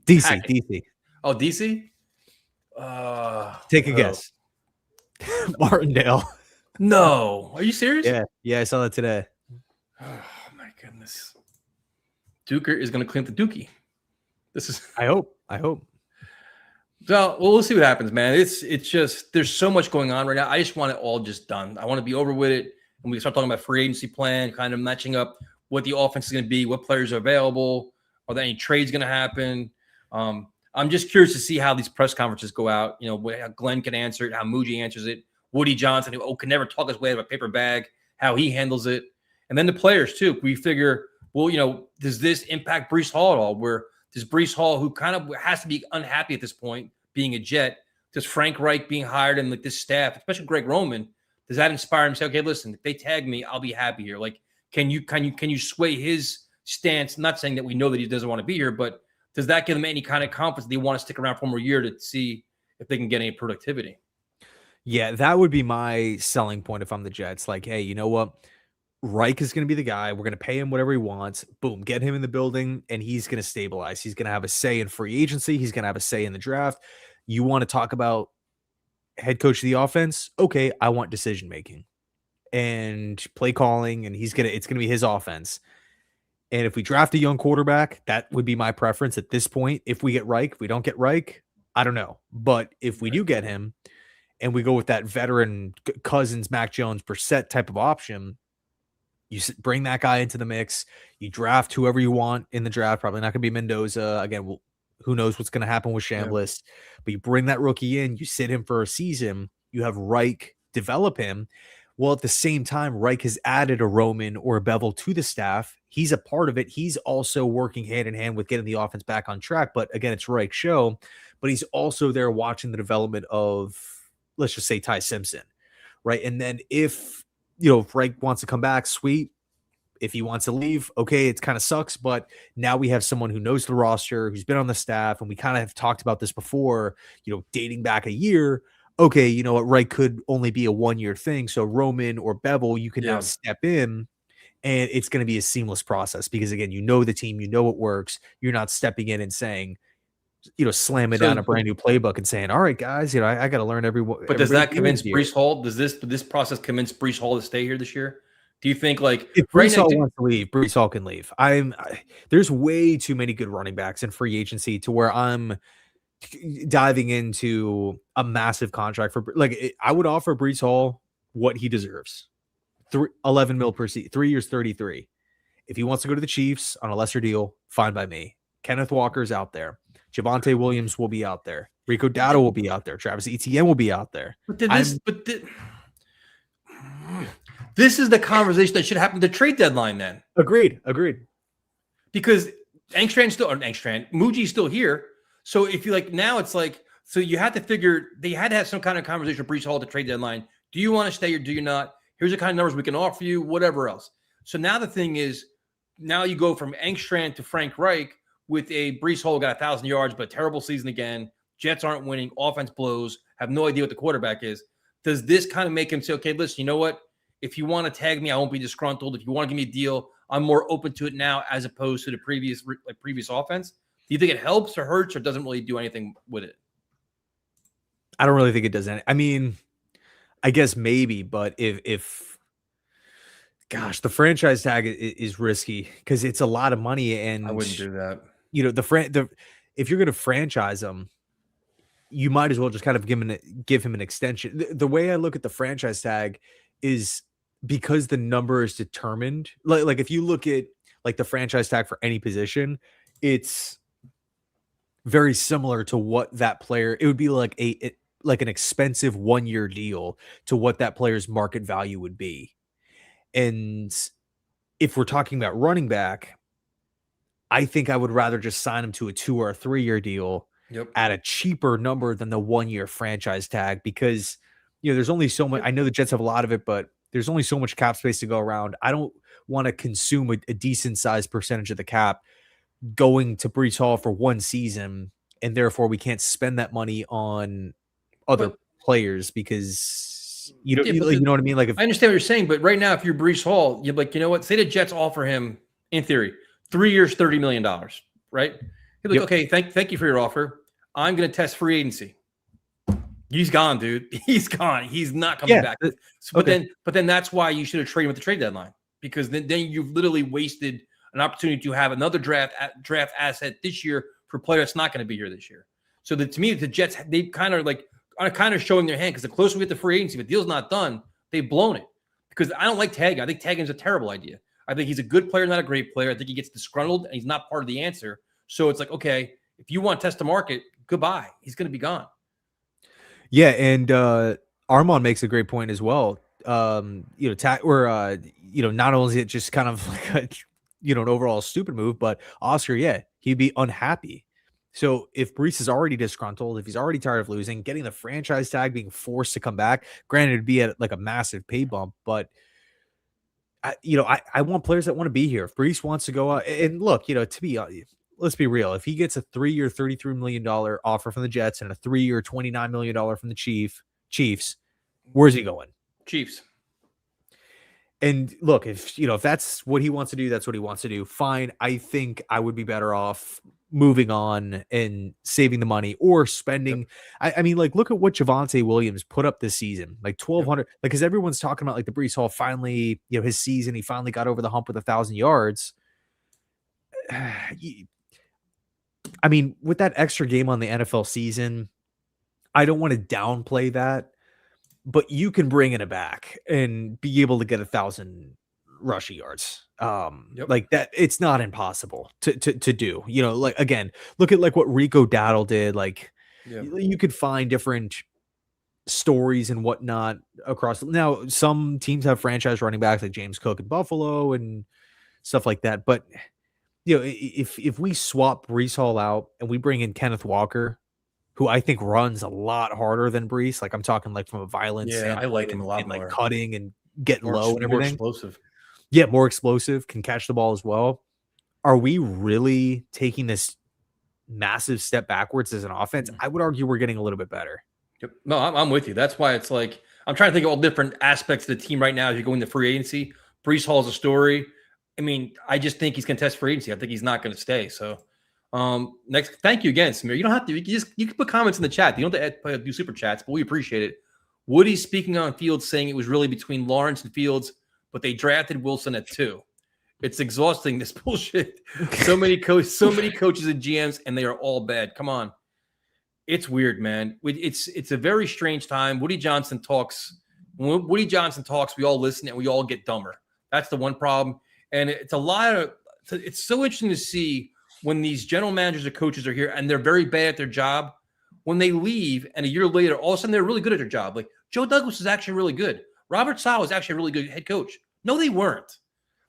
DC. Oh, DC. Take a guess. Martindale. No, are you serious? Yeah, I saw that today. Oh my goodness. Duker is going to clean up the Dookie. This is. I hope. So, we'll see what happens, man. It's just there's so much going on right now. I just want it all just done. I want to be over with it, and we can start talking about free agency plan, kind of matching up what the offense is going to be, what players are available, are there any trades going to happen? I'm just curious to see how these press conferences go out. You know, how Glenn can answer it, how Muji answers it, Woody Johnson, who can never talk his way out of a paper bag, how he handles it, and then the players too. We figure, well, you know, does this impact Breece Hall at all? Where does Breece Hall, who kind of has to be unhappy at this point, being a Jet, does Frank Reich being hired and like this staff, especially Greg Roman, does that inspire him to say, okay, listen, if they tag me, I'll be happy here? Like, can you sway his stance? Not saying that we know that he doesn't want to be here, but does that give them any kind of confidence they want to stick around for one more year to see if they can get any productivity? Yeah, that would be my selling point if I'm the Jets. Like, hey, you know what? Reich is going to be the guy. We're going to pay him whatever he wants. Boom, get him in the building, and he's going to stabilize. He's going to have a say in free agency. He's going to have a say in the draft. You want to talk about head coach of the offense? Okay, I want decision making and play calling, and it's going to be his offense. And if we draft a young quarterback, that would be my preference at this point. If we get Reich, if we don't get Reich, I don't know. But if we do get him and we go with that veteran Cousins, Mac Jones, Brissett type of option, you bring that guy into the mix. You draft whoever you want in the draft. Probably not going to be Mendoza. Again, who knows what's going to happen with Chambliss. Yeah. But you bring that rookie in, you sit him for a season, you have Reich develop him. Well, at the same time, Reich has added a Roman or a Bevel to the staff. He's a part of it. He's also working hand in hand with getting the offense back on track. But again, it's Reich's show. But he's also there watching the development of, let's just say, Ty Simpson, right? And then if Reich wants to come back, sweet. If he wants to leave, okay, it kind of sucks. But now we have someone who knows the roster, who's been on the staff, and we kind of have talked about this before, dating back a year. Okay, you know what, Reich could only be a 1-year thing. So Roman or Bevel, you can now step in, and it's going to be a seamless process because, again, you know the team, you know it works. You're not stepping in and saying, slamming down a brand new playbook and saying, all right, guys, I got to learn everyone. But does that convince Breece Hall? Does this process convince Breece Hall to stay here this year? Do you think, like, if Breece Hall wants to leave, Breece Hall can leave? There's way too many good running backs in free agency to where I'm diving into a massive contract for, like, I would offer Breece Hall what he deserves. 11 mil per season, 3 years, 33. If he wants to go to the Chiefs on a lesser deal, fine by me. Kenneth Walker's out there. Javonte Williams will be out there. Rico Dowdle will be out there. Travis Etienne will be out there. This is the conversation that should happen at the trade deadline then. Agreed. Because Muji's still here. So if you now it's like, so you had to figure, they had to have some kind of conversation with Breece Hall at the trade deadline. Do you want to stay or do you not? Here's the kind of numbers we can offer you, whatever else. So now the thing is, now you go from Engstrand to Frank Reich with a Breece Hall got 1,000 yards, but terrible season again. Jets aren't winning. Offense blows. Have no idea what the quarterback is. Does this kind of make him say, okay, listen, you know what? If you want to tag me, I won't be disgruntled. If you want to give me a deal, I'm more open to it now as opposed to the previous offense. Do you think it helps or hurts or doesn't really do anything with it? I don't really think it does anything. I mean, I guess maybe, but if gosh, the franchise tag is risky because it's a lot of money, and I wouldn't do that. If you're going to franchise them, you might as well just kind of give him an extension. The way I look at the franchise tag is because the number is determined. Like if you look at like the franchise tag for any position, it's very similar to what that player. It would be like an expensive 1-year deal to what that player's market value would be. And if we're talking about running back, I think I would rather just sign him to a 2 or a 3-year deal at a cheaper number than the 1-year franchise tag because, there's only so much. I know the Jets have a lot of it, but there's only so much cap space to go around. I don't want to consume a decent sized percentage of the cap going to Breece Hall for one season, and therefore we can't spend that money on other players because you know what I mean? Like, I understand what you're saying, but right now, if you're Breece Hall, you're like, you know what? Say the Jets offer him, in theory, 3 years, $30 million, right? He's like, okay, thank you for your offer. I'm going to test free agency. He's gone, dude. He's gone. He's not coming back. But then that's why you should have traded him at the trade deadline because then you've literally wasted an opportunity to have another draft asset this year for a player that's not going to be here this year. So to me, the Jets, they are kind of showing their hand because the closer we get to free agency, if the deal's not done, they've blown it. Because I don't like tagging. I think tagging is a terrible idea. I think he's a good player, not a great player. I think he gets disgruntled and he's not part of the answer. So it's like, okay, if you want to test the market, goodbye. He's going to be gone. Yeah, and Armand makes a great point as well. You know, not only is it just kind of like a, you know, an overall stupid move, but Oscar, yeah, he'd be unhappy. So if Brees is already disgruntled, if he's already tired of losing, getting the franchise tag, being forced to come back, granted it'd be at like a massive pay bump, but I want players that want to be here. If Brees wants to go out and look, you know, let's be real. If he gets a 3-year, $33 million offer from the Jets and a 3-year, $29 million from the Chiefs, where's he going? Chiefs. And look, if that's what he wants to do, that's what he wants to do. Fine. I think I would be better off moving on and saving the money or spending. Yep. I mean, like, look at what Javonte Williams put up this season, like 1,200. Yep. Like, because everyone's talking about like the Brees Hall finally, you know, his season, he finally got over the hump with 1,000 yards. I mean, with that extra game on the NFL season, I don't want to downplay that, but you can bring it back and be able to get 1,000 rushing yards. Like that, it's not impossible to do. You know, like again, look at like what Rico Dowdle did. Like you could find different stories and whatnot across. Now, some teams have franchise running backs like James Cook in Buffalo and stuff like that. But you know, if we swap Brees Hall out and we bring in Kenneth Walker, who I think runs a lot harder than Brees. Like I'm talking like from a violence. Yeah, I like him a lot and more. Like cutting and getting low and everything. More explosive. Yeah, more explosive, can catch the ball as well. Are we really taking this massive step backwards as an offense? I would argue we're getting a little bit better. Yep. No, I'm with you. That's why it's like I'm trying to think of all different aspects of the team right now as you go into free agency. Brees Hall's a story. I mean, I just think he's going to test free agency. I think he's not going to stay. So next, thank you again, Samir. You don't have to. You can put comments in the chat. You don't have to do super chats, but we appreciate it. Woody speaking on Fields saying it was really between Lawrence and Fields, but they drafted Wilson at 2. It's exhausting, this bullshit. So many coaches and GMs, and they are all bad. Come on. It's weird, man. It's a very strange time. Woody Johnson talks. When Woody Johnson talks, we all listen and we all get dumber. That's the one problem. And it's so interesting to see when these general managers or coaches are here and they're very bad at their job. When they leave and a year later, all of a sudden they're really good at their job. Like Joe Douglas is actually really good. Robert Saleh was actually a really good head coach. No, they weren't.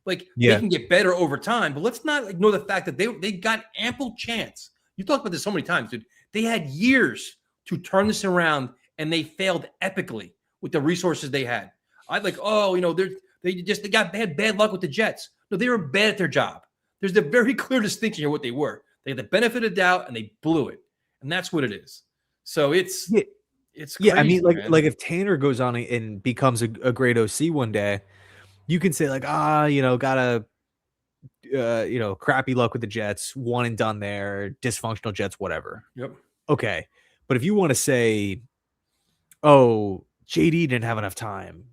Like they can get better over time, but let's not ignore the fact that they got ample chance. You talked about this so many times, dude. They had years to turn this around, and they failed epically with the resources they had. I'd like, they had bad luck with the Jets. No, they were bad at their job. There's a very clear distinction here what they were. They had the benefit of doubt, and they blew it, and that's what it is. So it's crazy, I mean, like if Tanner goes on and becomes a great OC one day, you can say like, gotta, crappy luck with the Jets, one and done there, dysfunctional Jets, whatever. Yep. Okay. But if you want to say, oh, JD didn't have enough time.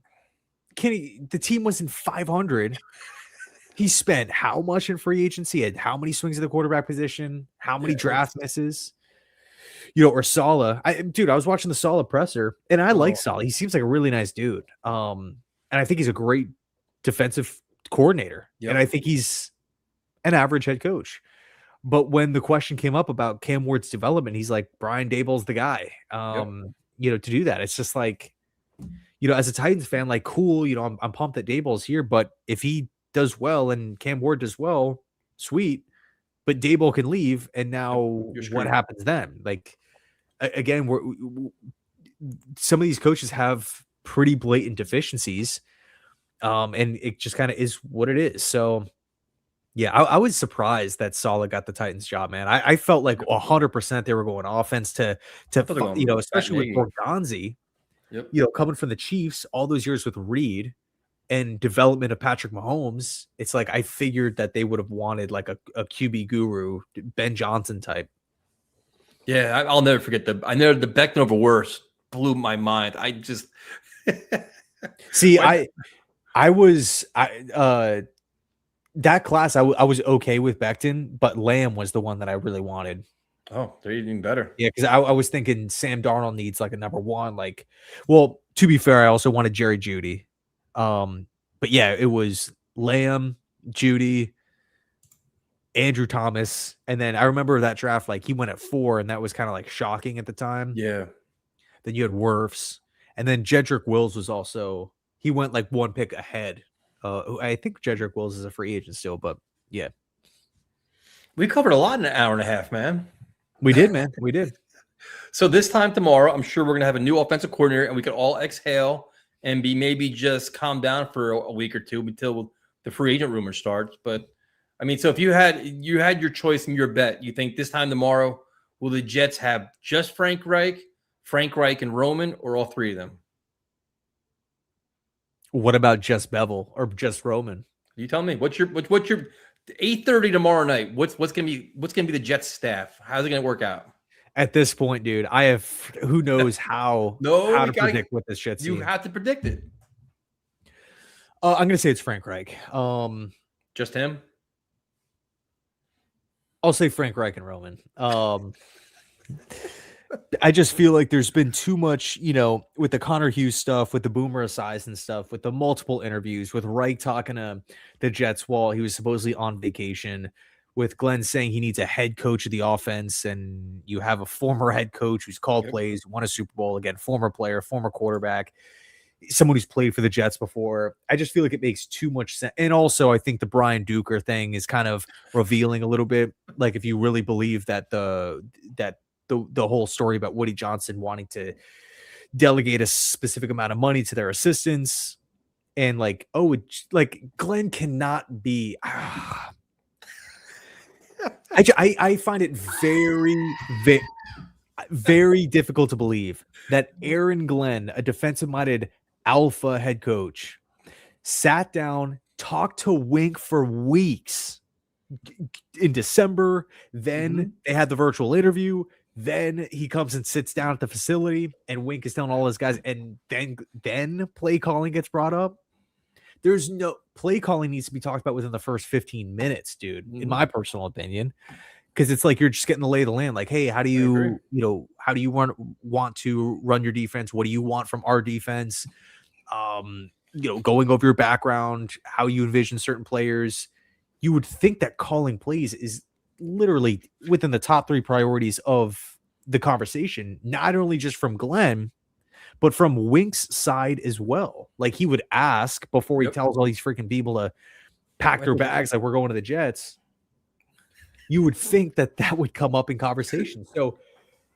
The team was in 500. He spent how much in free agency? Had how many swings at the quarterback position? How many draft misses? Or Saleh. I was watching the Saleh presser, and I like Saleh. He seems like a really nice dude. And I think he's a great defensive coordinator. Yep. And I think he's an average head coach. But when the question came up about Cam Ward's development, he's like, Brian Daboll's the guy, to do that. It's just like, as a Titans fan, like, cool, I'm pumped that Daboll's here, but if he does well and Cam Ward does well, sweet, but Daboll can leave. And now what happens then? Like, again, some of these coaches have pretty blatant deficiencies. And it just kind of is what it is. So, yeah, I was surprised that Saleh got the Titans job, man. I felt like 100% they were going offense to especially with Borgonzi, coming from the Chiefs all those years with Reed and development of Patrick Mahomes. It's like I figured that they would have wanted like a QB guru, Ben Johnson type. Yeah, I'll never forget the Beckton over Worst blew my mind. I just see. That class, I was okay with Becton, but Lamb was the one that I really wanted. Oh, they're even better. Yeah, because I was thinking Sam Darnold needs like a number one. Like, to be fair, I also wanted Jerry Jeudy. But yeah, it was Lamb, Judy, Andrew Thomas, and then I remember that draft, like he went at 4, and that was kind of like shocking at the time. Yeah. Then you had Wirfs, and then Jedrick Wills was also, he went like 1 pick ahead. I think Jedrick Wills is a free agent still, but yeah. We covered a lot in an hour and a half, man. We did, man. We did. So this time tomorrow, I'm sure we're going to have a new offensive coordinator, and we can all exhale and be maybe just calm down for a week or two until the free agent rumor starts. But I mean, so if you had your choice and your bet, you think this time tomorrow, will the Jets have just Frank Reich and Roman, or all three of them? What about just Bevel or just Roman? You tell me. What's your 8:30 tomorrow night? What's gonna be the Jets staff? How's it gonna work out? At this point, dude, I have who knows how to predict what this Jets You team. have to predict it. I'm gonna say it's Frank Reich. Just him. I'll say Frank Reich and Roman. I just feel like there's been too much, with the Connor Hughes stuff, with the Boomer Esiason stuff, with the multiple interviews, with Reich talking to the Jets while he was supposedly on vacation, with Glenn saying he needs a head coach of the offense, and you have a former head coach who's called plays, won a Super Bowl, again, former player, former quarterback, someone who's played for the Jets before. I just feel like it makes too much sense. And also, I think the Brian Duker thing is kind of revealing a little bit. Like, if you really believe that the whole story about Woody Johnson wanting to delegate a specific amount of money to their assistants, and like, Glenn cannot be. I find it very, very, very difficult to believe that Aaron Glenn, a defensive-minded alpha head coach, sat down, talked to Wink for weeks in December. Then they had the virtual interview. Then he comes and sits down at the facility, and Wink is telling all his guys, and then play calling gets brought up. There's no play calling needs to be talked about within the first 15 minutes, dude, in my personal opinion. Because it's like you're just getting the lay of the land. Like, hey, how do you want to run your defense? What do you want from our defense? Going over your background, how you envision certain players. You would think that calling plays is literally within the top 3 priorities of the conversation, not only just from Glenn, but from Wink's side as well. Like, he would ask before he tells all these freaking people to pack their bags, like, we're going to the Jets. You would think that would come up in conversation. So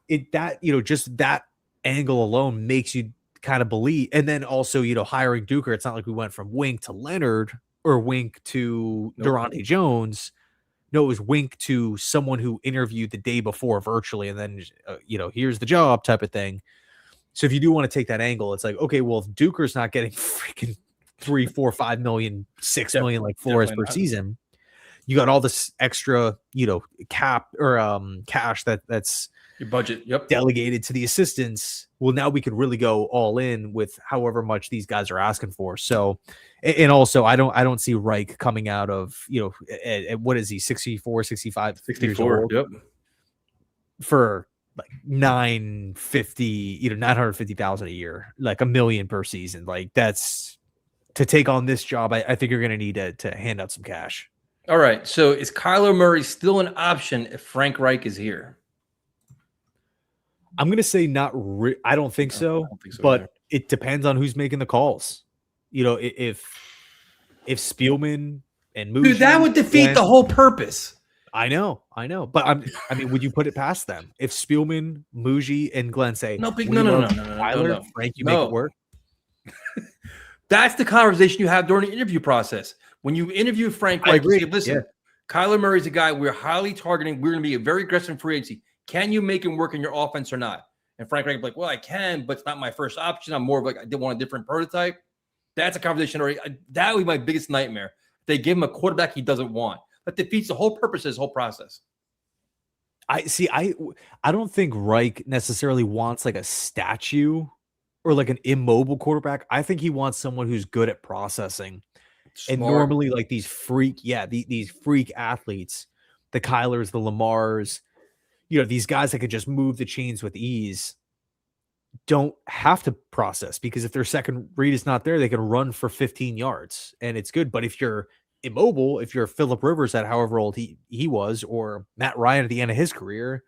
just that angle alone makes you kind of believe. And then also, hiring Duker, it's not like we went from Wink to Leonard or Wink to Durante Jones. No, it was Wink to someone who interviewed the day before virtually, and then, here's the job type of thing. So if you do want to take that angle, it's like, okay, well, if Duker's not getting freaking 3, 4, 5 million, 6 million like Flores per season, you got all this extra, cap or cash that's your budget. Delegated to the assistants. Well, now we could really go all in with however much these guys are asking for. So, and also I don't see Reich coming out of, at what is he, 64, 65, 64, for like 950,000 a year, like $1 million per season. Like, that's to take on this job. I think you're going to need to hand out some cash. All right. So is Kyler Murray still an option if Frank Reich is here? I'm going to say not. I don't think so, but either. It depends on who's making the calls. If Spielman and Moody, dude, that would defeat the whole purpose. I know, but I mean, would you put it past them if Spielman, Muji, and Glenn say, no, Frank, you make it work? That's the conversation you have during the interview process. When you interview Frank Reich, you say, listen, Kyler Murray's a guy we're highly targeting. We're going to be a very aggressive free agency. Can you make him work in your offense or not? And Frank Reich like, well, I can, but it's not my first option. I'm more of like, I did want a different prototype. That's a conversation already. That would be my biggest nightmare. They give him a quarterback he doesn't want. That defeats the whole purpose of this whole process. I don't think Reich necessarily wants like a statue or like an immobile quarterback. I think he wants someone who's good at processing. Smart. And normally, like these freak athletes, the Kylers, the Lamars, these guys that could just move the chains with ease, don't have to process, because if their second read is not there, they can run for 15 yards and it's good. But if you're immobile if you're Phillip Rivers at however old he was, or Matt Ryan at the end of his career,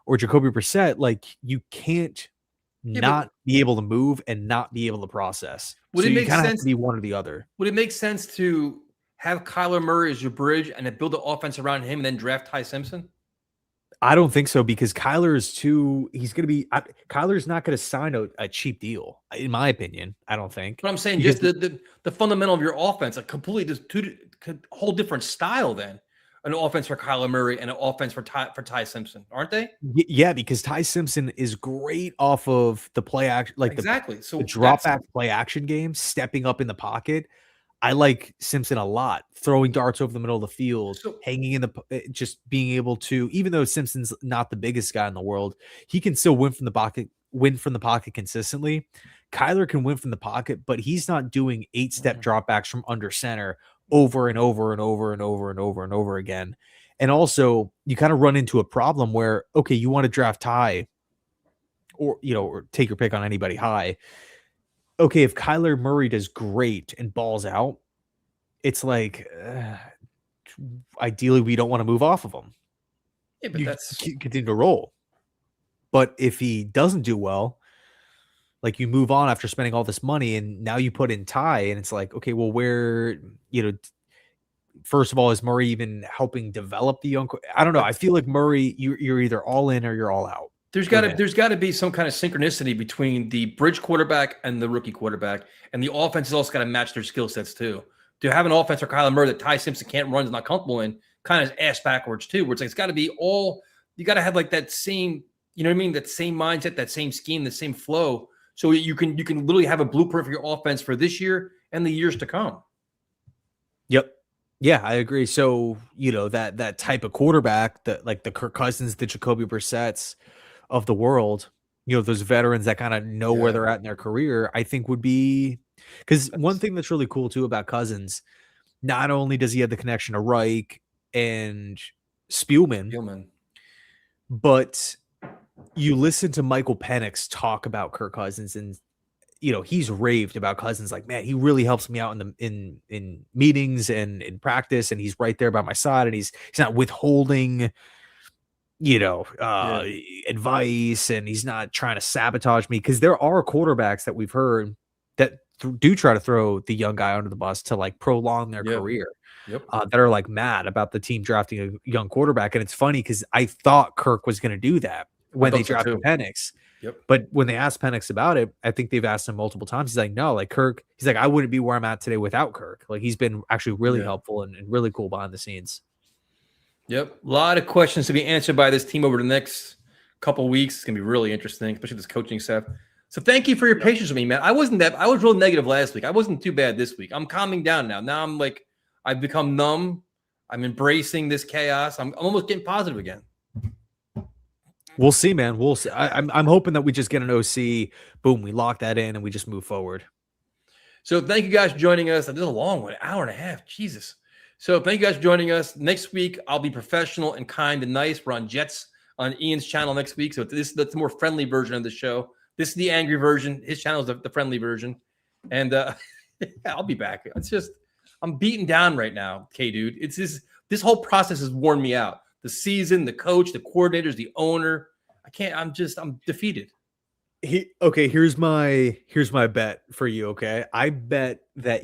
or Jacoby Brissett. Like, you can't Yeah, but not be able to move and not be able to process. would So it you make kind of have to sense? be one or the other. Would it make sense to have Kyler Murray as your bridge and then build the offense around him and then draft Ty Simpson? I don't think so, because Kyler is too. He's going to be. Kyler's not going to sign a cheap deal, in my opinion. I don't think. But I'm saying Because just the fundamental of your offense, a completely whole different style than an offense for Kyler Murray and an offense for Ty Simpson, aren't they? yeah, because Ty Simpson is great off of the play action, like Exactly. the So drop back play action game, stepping up in the pocket. I like Simpson a lot, throwing darts over the middle of the field, So hanging in just being able to, even though Simpson's not the biggest guy in the world, he can still win from the pocket consistently. Kyler can win from the pocket, but he's not doing 8-step dropbacks from under center over and over and over and over and over and over again. And also, you kind of run into a problem where, okay, you want to draft Ty, or or take your pick on anybody high. Okay, if Kyler Murray does great and balls out, it's like, ideally we don't want to move off of him. yeah, but You that's continue to roll. But if he doesn't do well, like, you move on after spending all this money, and now you put in Ty, and it's like, okay, well, where, first of all, is Murray even helping develop the young? I don't know. I feel like Murray, you're either all in or you're all out. there's got to be some kind of synchronicity between the bridge quarterback and the rookie quarterback, and the offense has also got to match their skill sets too. To have an offense for Kyler Murray that Ty Simpson can't run, is not comfortable in, kind of ass backwards too. Where it's got to be all, you got to have like that same, you know what I mean, that same mindset, that same scheme, the same flow, so you can literally have a blueprint for your offense for this year and the years to come. Yep. Yeah, I agree. So, that type of quarterback, that like the Kirk Cousins, the Jacoby Brissetts of the world, those veterans that kind of know where they're at in their career, I think would be, because one thing that's really cool too about Cousins, not only does he have the connection to Reich and Spielman, but you listen to Michael Penix talk about Kirk Cousins, and he's raved about Cousins. Like, man, he really helps me out in meetings and in practice, and he's right there by my side, and he's not withholding advice, and he's not trying to sabotage me, because there are quarterbacks that we've heard that do try to throw the young guy under the bus to like prolong their career. That are like mad about the team drafting a young quarterback. And it's funny because I thought Kirk was going to do that when they drafted Penix. But when they asked Penix about it, I think they've asked him multiple times. He's like, no, like Kirk, he's like, I wouldn't be where I'm at today without Kirk. Like, he's been actually really helpful and really cool behind the scenes. Yep. A lot of questions to be answered by this team over the next couple of weeks. It's going to be really interesting, especially this coaching staff. So thank you for your patience with me, man. I was real negative last week. I wasn't too bad this week. I'm calming down now. Now I'm like, I've become numb. I'm embracing this chaos. I'm almost getting positive again. We'll see, man. We'll see. I'm hoping that we just get an OC. Boom, we lock that in and we just move forward. So thank you guys for joining us. This is a long one, an hour and a half. Jesus. So thank you guys for joining us. Next week, I'll be professional and kind and nice. We're on Ian's channel next week. So that's the more friendly version of the show. This is the angry version. His channel is the friendly version. And I'll be back. It's just, I'm beaten down right now, dude. It's this whole process has worn me out. The season, the coach, the coordinators, the owner. I'm defeated. Here's my bet for you. Okay. I bet that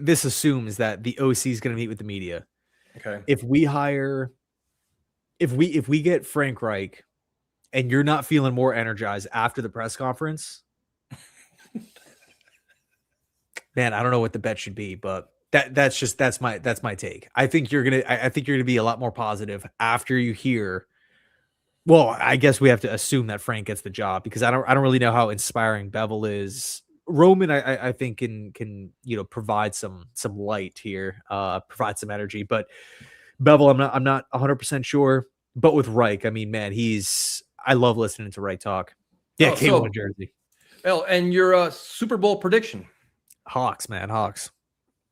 this assumes that the OC is going to meet with the media. Okay. If we get Frank Reich and you're not feeling more energized after the press conference, man, I don't know what the bet should be, but that's my take. I think you're gonna be a lot more positive after you hear. Well, I guess we have to assume that Frank gets the job, because I don't really know how inspiring Bevel is. Roman, I think can provide some light here, provide some energy, but Bevel, I'm not 100% sure. But with Reich, I mean, man, I love listening to Reich talk. Yeah, K1 jersey. Well, and your Super Bowl prediction? Hawks, man, Hawks.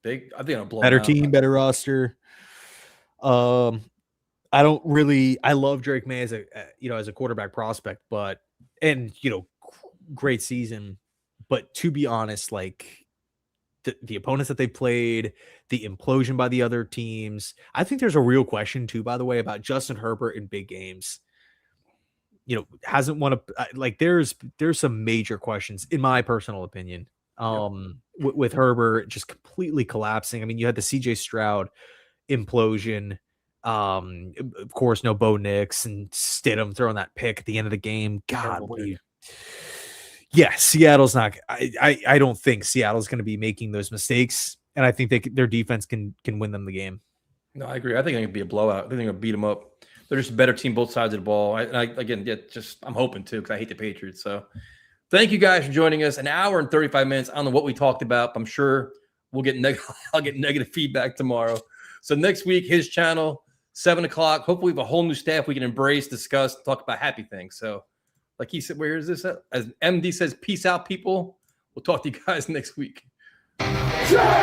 I think I'll blow better team, better roster. I love Drake May as a quarterback prospect, and great season. But to be honest, like, the opponents that they played, the implosion by the other teams. I think there's a real question too, by the way, about Justin Herbert in big games. Hasn't won like there's some major questions in my personal opinion. With Herbert just completely collapsing. I mean, you had the CJ Stroud implosion. Of course, no Bo Nix and Stidham throwing that pick at the end of the game. God, Seattle's not. I don't think Seattle's going to be making those mistakes, and I think their defense can win them the game. No, I agree. I think it could be a blowout. I think they're going to beat them up. They're just a better team, both sides of the ball. I'm hoping to, because I hate the Patriots. So thank you guys for joining us. An hour and 35 minutes. I don't know what we talked about. I'm sure I'll get negative feedback tomorrow. So next week, his channel, 7 o'clock. Hopefully we have a whole new staff we can embrace, discuss, talk about happy things. So like he said, where is this at? As MD says, peace out, people. We'll talk to you guys next week. J-E-T-S,